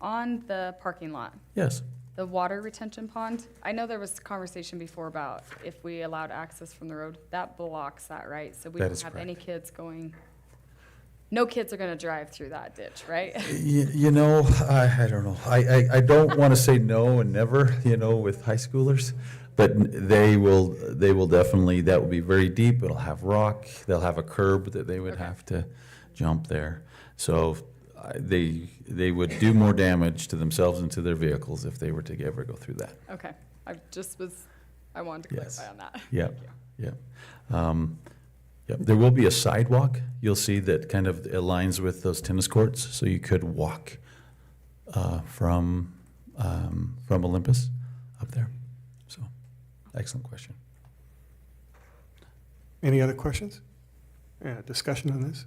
On the parking lot, Yes. the water retention pond, I know there was conversation before about if we allowed access from the road, that blocks that, right? So we That don't is have correct. any kids no kids are gonna drive through that ditch, right? You know, I don't know. I don't want to say no and never, with high schoolers, but they will definitely, that will be very deep. It'll have rock. They'll have a curb that they would have to jump there. So they would do more damage to themselves and to their vehicles if they were to ever go through that. Okay, I wanted to Yes. clarify on that. Yep, yep. Yep, there will be a sidewalk. You'll see that kind of aligns with those tennis courts, so you could walk from Olympus up there. So, excellent question. Any other questions? Discussion on this?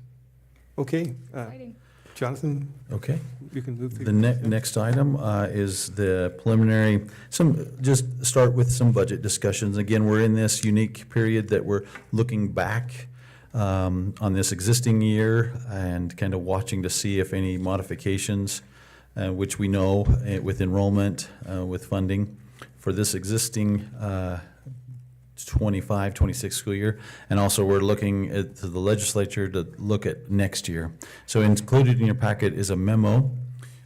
Okay. Exciting. Jonathan, Okay. you can move The next item is the preliminary, just start with some budget discussions. Again, we're in this unique period that we're looking back on this existing year and kind of watching to see if any modifications, which we know with enrollment, with funding for this existing 25-26 school year. And also we're looking at the legislature to look at next year. So included in your packet is a memo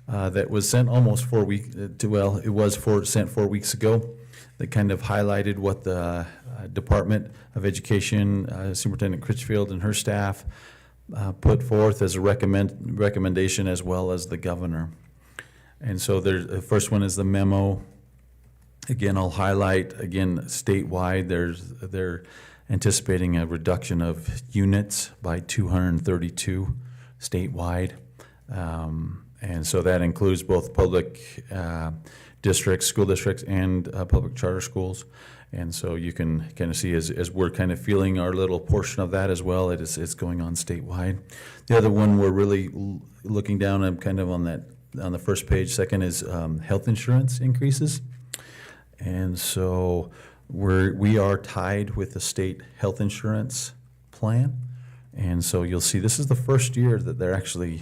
that was sent almost 4 weeks, it was sent 4 weeks ago, that kind of highlighted what the Department of Education, Superintendent Critchfield and her staff put forth as a recommendation, as well as the governor. And so the first one is the memo. Again, I'll highlight, again, statewide, they're anticipating a reduction of units by 232 statewide. And so that includes both public districts, school districts, and public charter schools. And so you can kind of see as we're kind of feeling our little portion of that as well, it's going on statewide. The other one we're really looking down, I'm kind of on the first page. Second is health insurance increases. And so we are tied with the state health insurance plan. And so you'll see this is the first year that they're actually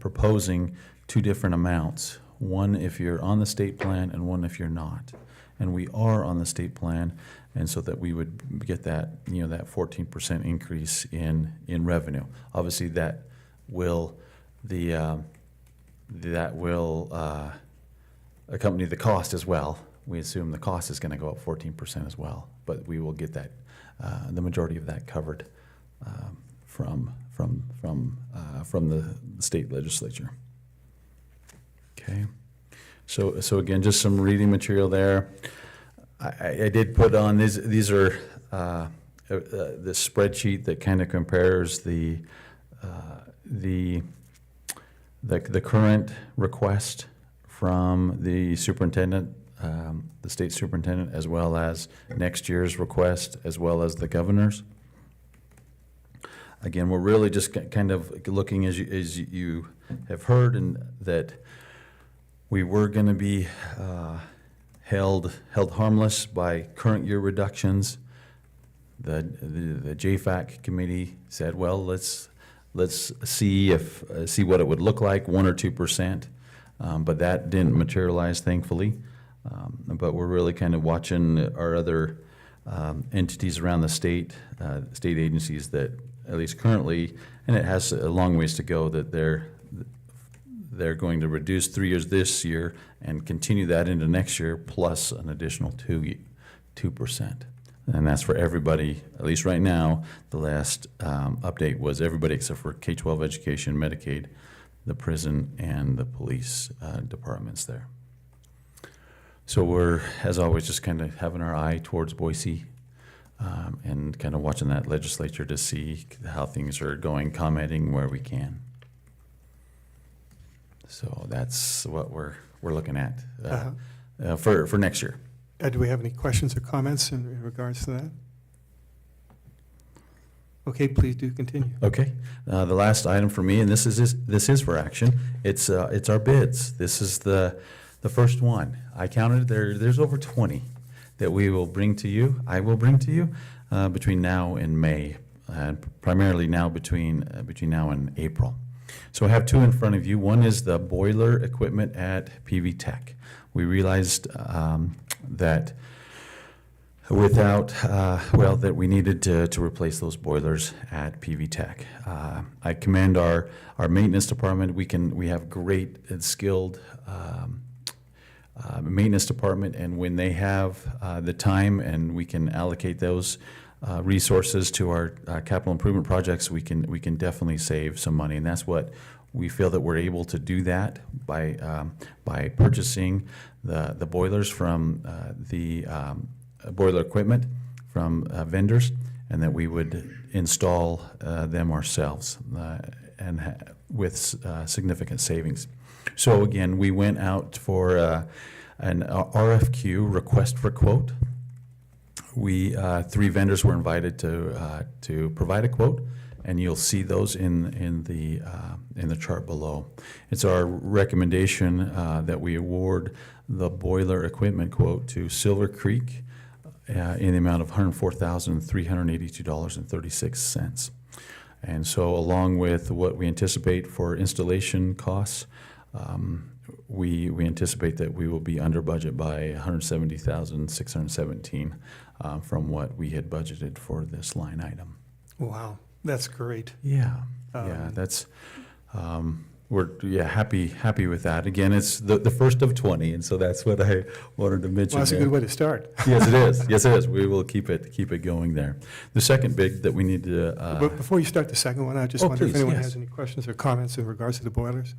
proposing two different amounts. One if you're on the state plan and one if you're not. And we are on the state plan, and so that we would get that, that 14% increase in revenue. Obviously that will accompany the cost as well. We assume the cost is going to go up 14% as well, but we will get that, the majority of that covered from the state legislature. Okay, so again, just some reading material there. I did put on these are the spreadsheet that kind of compares the current request from the superintendent, the state superintendent, as well as next year's request, as well as the governor's. Again, we're really just kind of looking, as you have heard, and that we were going to be held harmless by current year reductions. The JFAC committee said, well, let's see what it would look like, 1 or 2%, but that didn't materialize, thankfully. But we're really kind of watching our other entities around the state agencies that, at least currently, and it has a long ways to go, that they're going to reduce 3 years this year and continue that into next year, plus an additional 2%. And that's for everybody, at least right now. The last update was everybody except for K-12 education, Medicaid, the prison, and the police departments there. So we're, as always, just kind of having our eye towards Boise and kind of watching that legislature to see how things are going, commenting where we can. So that's what we're looking at for next year. Do we have any questions or comments in regards to that? Okay, please do continue. Okay, the last item for me, and this is for action. It's our bids. This is the first one. I counted there's over 20 that we will bring to you. I will bring to you between now and May, primarily now between now and April. So I have two in front of you. One is the boiler equipment at PV Tech. We realized that that we needed to replace those boilers at PV Tech. I commend our maintenance department. We have great and skilled maintenance department, and when they have the time and we can allocate those resources to our capital improvement projects, we can definitely save some money, and that's what we feel that we're able to do that by purchasing the boilers from the boiler equipment from vendors, and that we would install them ourselves with significant savings. So again, we went out for an RFQ, request for quote. We 3 vendors were invited to provide a quote, and you'll see those in the chart below. It's our recommendation that we award the boiler equipment quote to Silver Creek in the amount of $104,382.36. And so along with what we anticipate for installation costs, we anticipate that we will be under budget by $170,617 from what we had budgeted for this line item. Wow, that's great. Yeah, that's, we're happy with that. Again, it's the first of 20, and so that's what I wanted to mention. Well, that's a good way to start. Yes, it is. Yes, it is. We will keep it going there. The second big that we need to. But before you start the second one, I just Oh, wonder if please, anyone yes. has any questions or comments in regards to the boilers?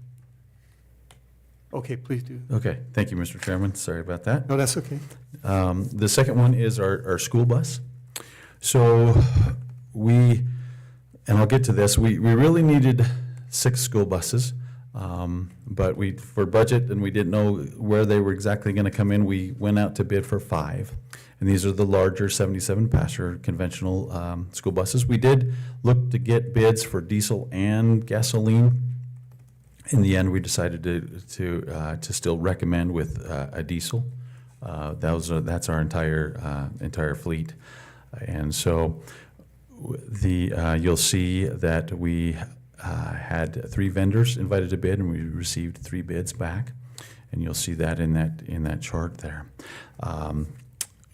Okay, please do. Okay, thank you, Mr. Chairman. Sorry about that. No, that's okay. The second one is our school bus. So and I'll get to this, we really needed 6 school buses, but for budget, and we didn't know where they were exactly going to come in, we went out to bid for 5. And these are the larger 77-passenger conventional school buses. We did look to get bids for diesel and gasoline. In the end, we decided to still recommend with a diesel. That's our entire fleet, and so you'll see that we had 3 vendors invited to bid, and we received 3 bids back, and you'll see that in that chart there.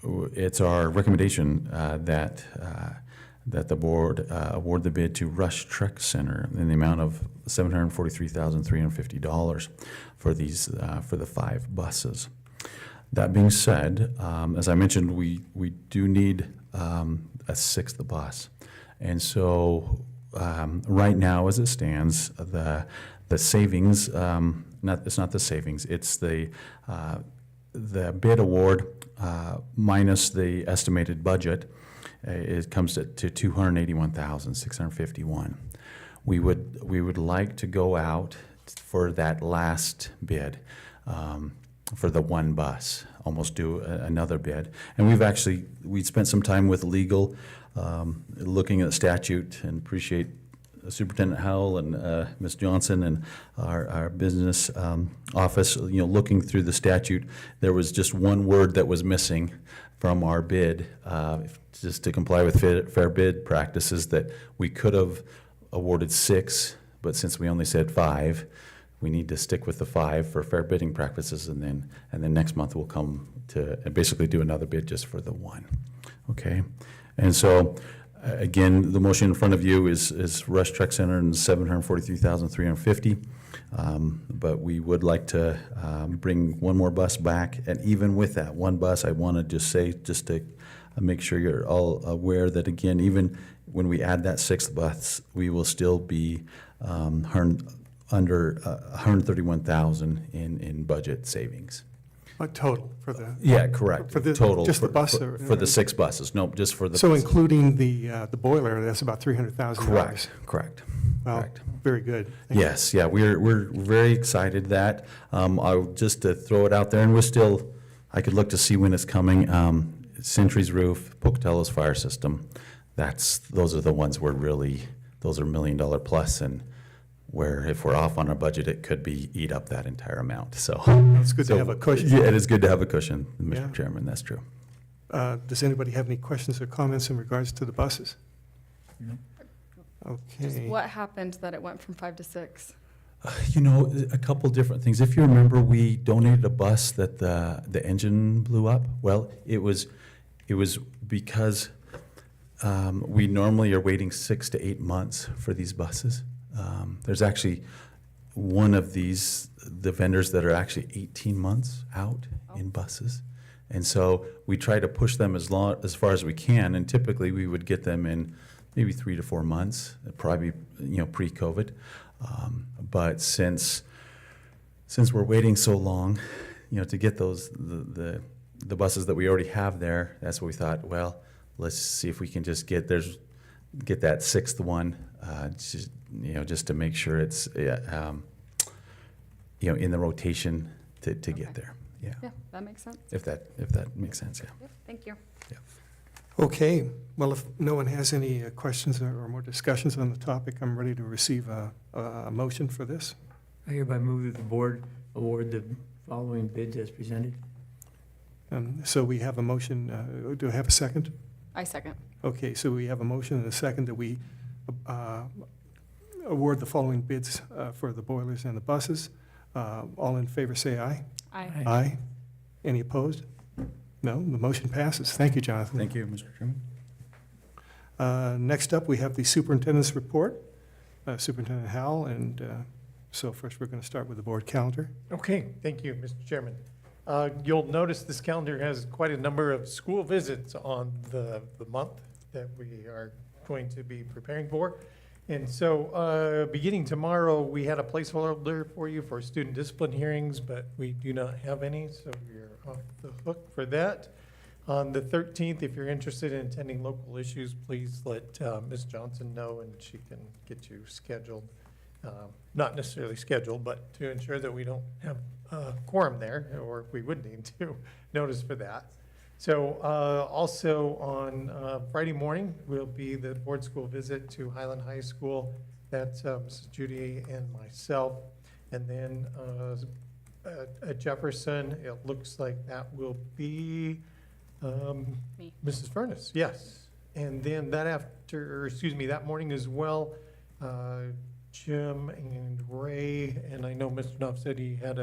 It's our recommendation that the board award the bid to Rush Truck Center in the amount of $743,350 for the 5 buses. That being said, as I mentioned, we do need a 6th bus, and so right now, as it stands, the savings it's not the savings, it's the bid award minus the estimated budget. It comes to $281,651. We would like to go out for that last bid for the 1 bus, almost do another bid. And we spent some time with legal, looking at the statute, and appreciate Superintendent Howell and Ms. Johnson and our business office, looking through the statute. There was just one word that was missing from our bid, just to comply with fair bid practices, that we could have awarded 6, but since we only said 5, we need to stick with the 5 for fair bidding practices, and then next month we'll come to basically do another bid just for the 1. Okay, and so again, the motion in front of you is Rush Truck Center and $743,350. But we would like to bring 1 more bus back, and even with that 1 bus, I want to just say, just to make sure you're all aware that, again, even when we add that 6th bus, we will still be under $131,000 in budget savings. A total for the... Yeah, correct. For the total just the bus? For the 6 buses. No, just for the... So including the boiler, that's about $300,000. Correct. Well, Correct. very good. Thank you. Yes, yeah, we're very excited that, just to throw it out there, and I could look to see when it's coming, Century's roof, Pocatello's fire system, those are the ones those are $1 million plus, and where if we're off on our budget, it could eat up that entire amount, so. It's good to have a cushion. Yeah, it is good to have a cushion, Mr. Yeah. Chairman, that's true. Does anybody have any questions or comments in regards to the buses? No. Just Okay. what happened that it went from 5 to 6? A couple different things. If you remember, we donated a bus that the engine blew up. Well, it was because we normally are waiting 6 to 8 months for these buses. There's actually one of the vendors that are actually 18 months out in buses. And so we try to push them as far as we can, and typically we would get them in maybe 3 to 4 months, probably pre-COVID. But since we're waiting so long, to get the buses that we already have there, that's what we thought. Well, let's see if we can just get that 6th one, just to make sure it's in the rotation to get there. Yeah. Yeah, that makes sense. If that makes sense, yeah. Yep, thank you. Yeah. Okay, well, if no one has any questions or more discussions on the topic, I'm ready to receive a motion for this. I hereby move that the board award the following bids as presented. So we have a motion, do I have a second? I second. Okay, so we have a motion and a second that we award the following bids for the boilers and the buses. All in favor, say aye. Aye. Aye. Any opposed? No, the motion passes. Thank you, Jonathan. Thank you, Mr. Chairman. Next up, we have the superintendent's report, Superintendent Howell, and so first we're going to start with the board calendar. Okay, thank you, Mr. Chairman. You'll notice this calendar has quite a number of school visits on the month that we are going to be preparing for. And so beginning tomorrow, we had a placeholder for you for student discipline hearings, but we do not have any, so you're off the hook for that. On the 13th, if you're interested in attending local issues, please let Ms. Johnson know and she can get you scheduled. Not necessarily scheduled, but to ensure that we don't have a quorum there, or we would need to notice for that. So also on Friday morning will be the board school visit to Highland High School. That's Mrs. Judy and myself. And then at Jefferson, it looks like that will be Me. Mrs. Furness, yes. And then that morning as well, Jim and Ray, and I know Mr. Knopf said he had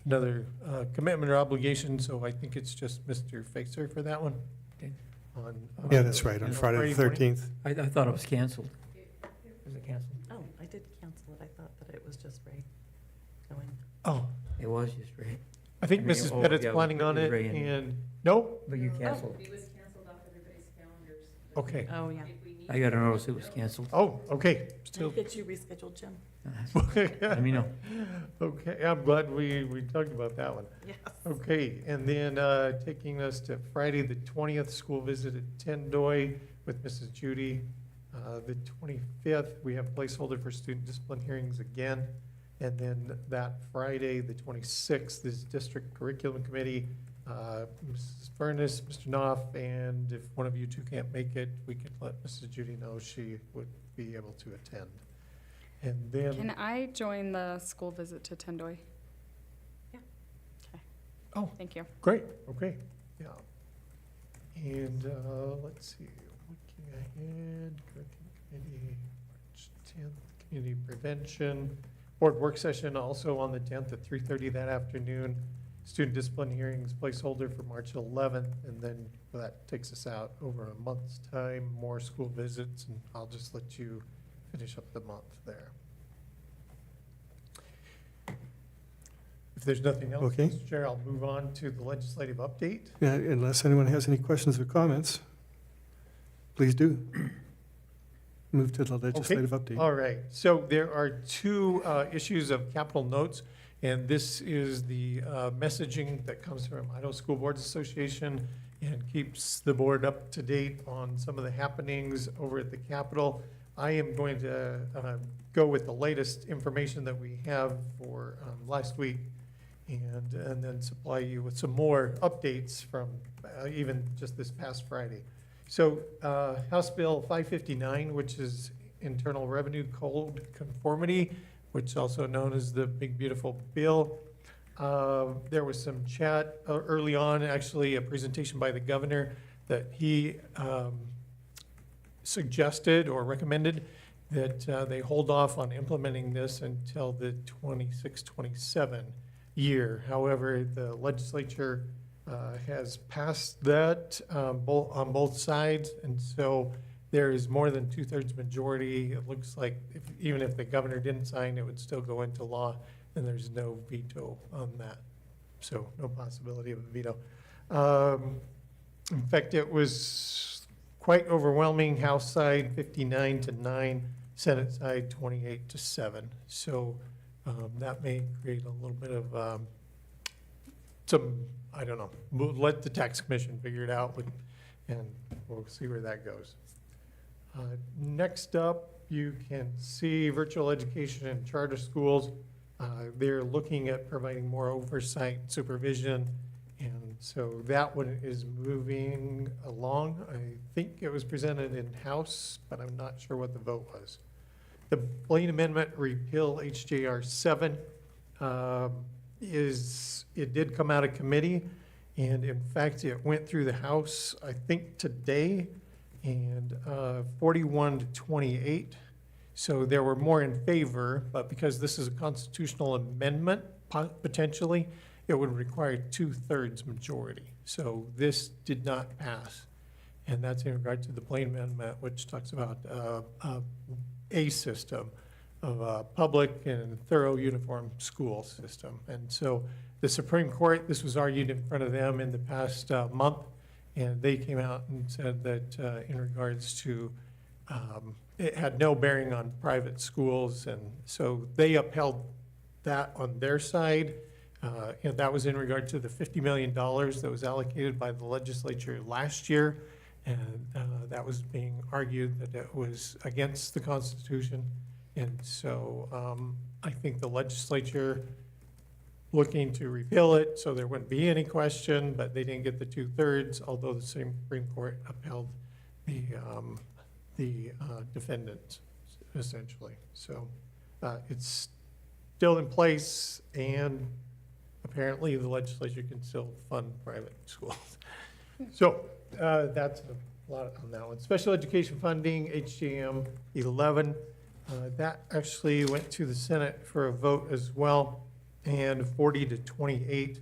another commitment or obligation, so I think it's just Mr. Facer for that one. Okay. On, Yeah, that's right, on Friday the morning. 13th. I thought it was canceled. Was it canceled? Oh, I did cancel it. I thought that it was just Ray going. Oh, It was just Ray, I think I mean, Mrs. oh, Pettit's yeah, planning on it, Ray and- and, no? but you canceled. It was canceled off everybody's calendars. Okay. Oh, yeah. I got a notice it was canceled. Oh, okay, I'll still, get you rescheduled, Jim. Let me know. okay, I'm glad we talked about that one. Yes. Okay, and then taking us to Friday, the 20th, school visit at Tendoy with Mrs. Judy. The 25th, we have placeholder for student discipline hearings again. And then that Friday, the 26th, is district curriculum committee. Mrs. Furness, Mr. Knopf, and if one of you two can't make it, we can let Mrs. Judy know she would be able to attend. And then, Can I join the school visit to Tendoy? Yeah. Okay. Oh. Thank you. great, okay, yeah. And let's see, looking ahead, curriculum committee, March 10th, community prevention, board work session also on the 10th at 3:30 that afternoon. Student discipline hearings placeholder for March 11th, and then that takes us out over a month's time, more school visits, and I'll just let you finish up the month there. If there's nothing else, Okay. Mr. Chair, I'll move on to the legislative update. Yeah, unless anyone has any questions or comments, please do. Move to the legislative update. All right, so there are two issues of capital notes, and this is the messaging that comes from Idaho School Boards Association and keeps the board up to date on some of the happenings over at the Capitol. I am going to go with the latest information that we have for last week and then supply you with some more updates from even just this past Friday. So House Bill 559, which is Internal Revenue Code Conformity, which is also known as the Big Beautiful Bill. There was some chat early on, actually a presentation by the governor that he suggested or recommended that they hold off on implementing this until the 26-27 year. However, the legislature has passed that on both sides, and so there is more than 2/3 majority. It looks like even if the governor didn't sign, it would still go into law, and there's no veto on that. So no possibility of a veto. In fact, it was quite overwhelming. House side 59-9, Senate side 28-7. So that may create a little bit of some, I don't know, we'll let the tax commission figure it out, and we'll see where that goes. Next up, you can see virtual education in charter schools. They're looking at providing more oversight and supervision, and so that one is moving along. I think it was presented in House, but I'm not sure what the vote was. The Blaine Amendment repeal HJR 7 it did come out of committee, And in fact, it went through the House, I think, today, and 41 to 28. So there were more in favor, but because this is a constitutional amendment, potentially, it would require 2/3 majority. So this did not pass. And that's in regard to the Blaine Amendment, which talks about a system of a public and thorough uniform school system. And so the Supreme Court, this was argued in front of them in the past month, and they came out and said that in regards to, it had no bearing on private schools, and so they upheld that on their side. And that was in regard to the $50 million that was allocated by the legislature last year. And that was being argued that it was against the Constitution. And so I think the legislature looking to repeal it so there wouldn't be any question, but they didn't get the 2/3, although the Supreme Court upheld the defendants, essentially. So it's still in place, and apparently the legislature can still fund private schools. So that's a lot on that one. Special education funding, HGM 11. That actually went to the Senate for a vote as well, and 40 to 28.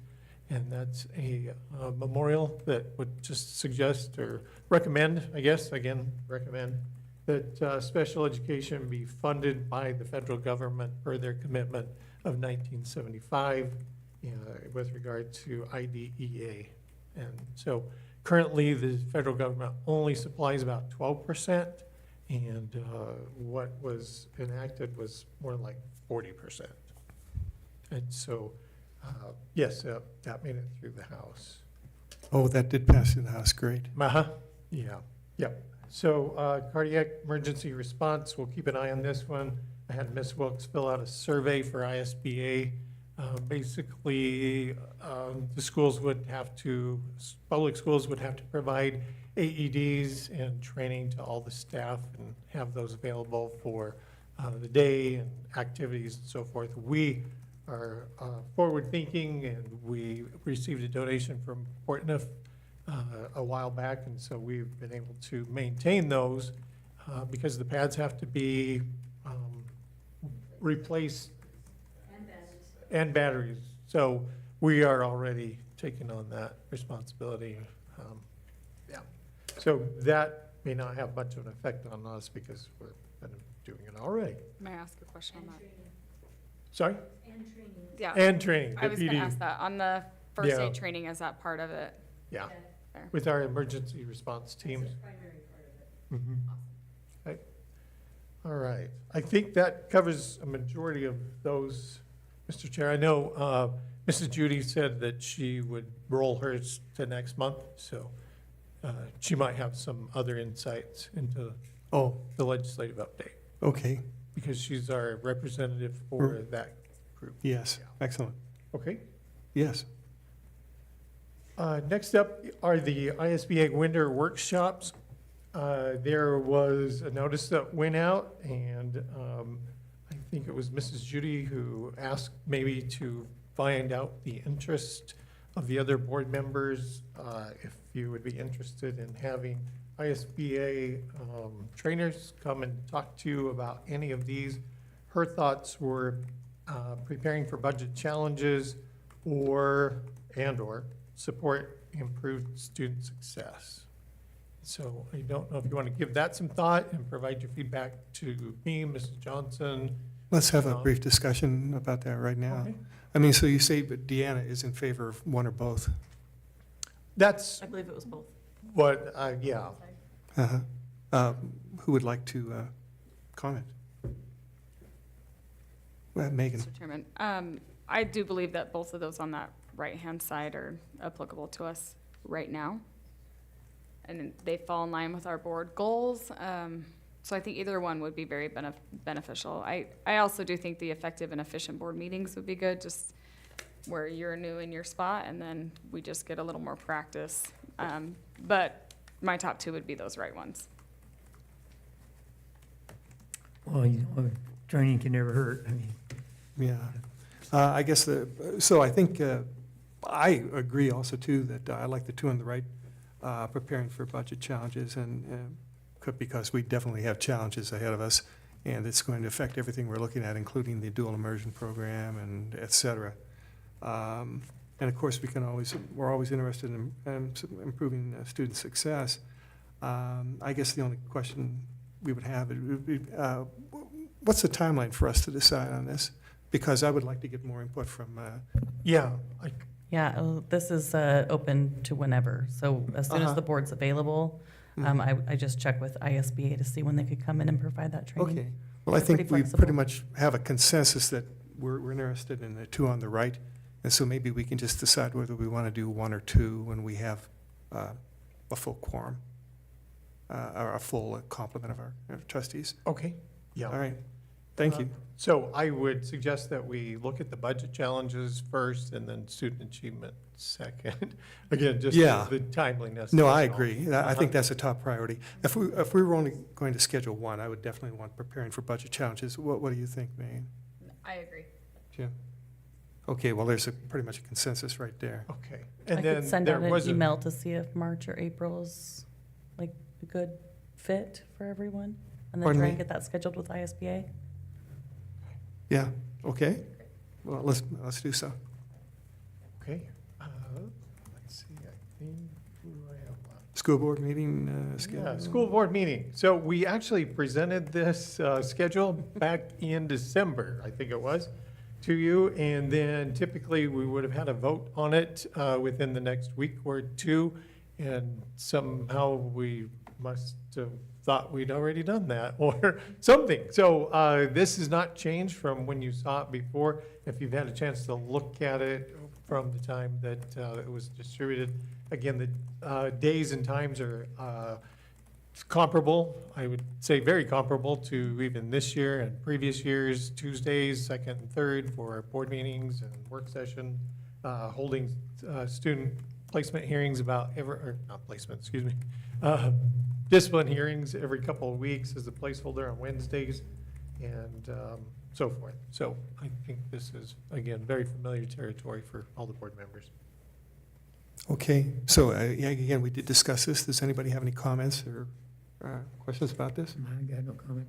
And that's a memorial that would just suggest or recommend, I guess, again, recommend that special education be funded by the federal government per their commitment of 1975 with regard to IDEA. And so currently, the federal government only supplies about 12%, and what was enacted was more like 40%. And so, yes, that made it through the House. Oh, that did pass through the House, great. Yeah, yep. So cardiac emergency response, we'll keep an eye on this one. I had Ms. Wilkes fill out a survey for ISBA. Basically, the schools would have to, public schools would have to provide AEDs and training to all the staff and have those available for the day and activities and so forth. We are forward-thinking, and we received a donation from Portneuf a while back, and so we've been able to maintain those because the pads have to be replaced and batteries. So we are already taking on that responsibility. Yeah. So that may not have much of an effect on us because we're doing it already. May I ask a question on that? Sorry? And training. Yeah. And training. I was going to PD. ask that. On the first Yeah. aid training, is that part of it? Yeah, There. with our emergency response teams. Primary part of it. Mhm. Okay. All right. I think that covers a majority of those, Mr. Chair. I know Mrs. Judy said that she would roll hers to next month, so she might have some other insights into Oh, the legislative update, okay, because she's our representative for that group. yes, excellent, Okay. yes. Next up are the ISBA winter workshops. There was a notice that went out, and I think it was Mrs. Judy who asked maybe to find out the interest of the other board members, if you would be interested in having ISBA trainers come and talk to you about any of these. Her thoughts were preparing for budget challenges or support improved student success. So I don't know if you want to give that some thought and provide your feedback to me, Mrs. Johnson. Let's have a brief discussion about that right now. Okay. I mean, so you say, but Deanna is in favor of one or both? That's I believe it was both. what, yeah. Uh-huh. Who would like to comment? Well, Megan. Mr. Chairman, I do believe that both of those on that right-hand side are applicable to us right now. And they fall in line with our board goals. So I think either one would be very beneficial. I also do think the effective and efficient board meetings would be good, just where you're new in your spot and then we just get a little more practice. But my top two would be those right ones. Well, training can never hurt. I mean, Yeah. I guess, so I think I agree also too that I like the two on the right, preparing for budget challenges and because we definitely have challenges ahead of us, and it's going to affect everything we're looking at, including the dual immersion program and et cetera. And of course, we're always interested in improving student success. I guess the only question we would have would be, what's the timeline for us to decide on this? Because I would like to get more input from, Yeah, Yeah, this is open to whenever. So as soon as the board's available, I just check with ISBA to see when they could come in and provide that training. okay. Well, I They're think pretty we flexible. pretty much have a consensus that we're interested in the two on the right. And so maybe we can just decide whether we want to do one or two when we have a full quorum, or a full complement of our trustees. okay, yeah. All right, thank you. So I would suggest that we look at the budget challenges first and then student achievement second. Again, just Yeah. the timeliness. No, I that's all. agree. I think that's a top priority. If we were only going to schedule one, I would definitely want preparing for budget challenges. What do you think, Megan? I agree. Jim? Okay, well, there's pretty much a consensus right there. Okay. I And then could send there out an was email to see if March or April is like a good fit for everyone. And then Pardon try me? and get that scheduled with ISBA. Yeah, okay. Well, let's do so. Okay, let's see, I think, who do I have left? School board meeting schedule? Yeah, school board meeting. So we actually presented this schedule back in December, I think it was, to you. And then typically we would have had a vote on it within the next week or two. And somehow we must have thought we'd already done that or something. So this has not changed from when you saw it before. If you've had a chance to look at it from the time that it was distributed, again, the days and times are comparable. I would say very comparable to even this year and previous years. Tuesdays, second and third for board meetings and work session, holding student placement hearings not placement, excuse me, discipline hearings every couple of weeks as a placeholder on Wednesdays and so forth. So I think this is, again, very familiar territory for all the board members. Okay, so yeah, again, we did discuss this. Does anybody have any comments or questions about this? I got no comment.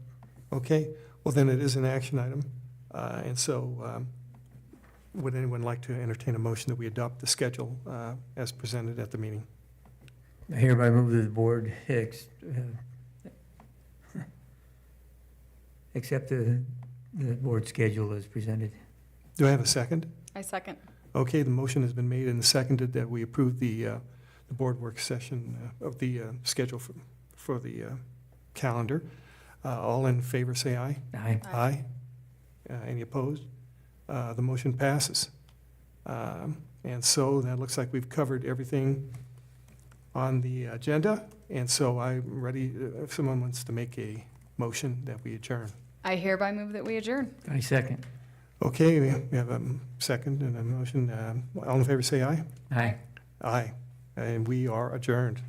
Okay, well, then it is an action item. And so would anyone like to entertain a motion that we adopt the schedule as presented at the meeting? I hereby move that the board accept the board schedule as presented. Do I have a second? I second. Okay, the motion has been made and seconded that we approve the board work session of the schedule for the calendar. All in favor, say aye. Aye. Aye. Any opposed? The motion passes. And so that looks like we've covered everything on the agenda. And so I'm ready, if someone wants to make a motion that we adjourn. I hereby move that we adjourn. I second. Okay, we have a second and a motion. All in favor, say aye. Aye. Aye. And we are adjourned.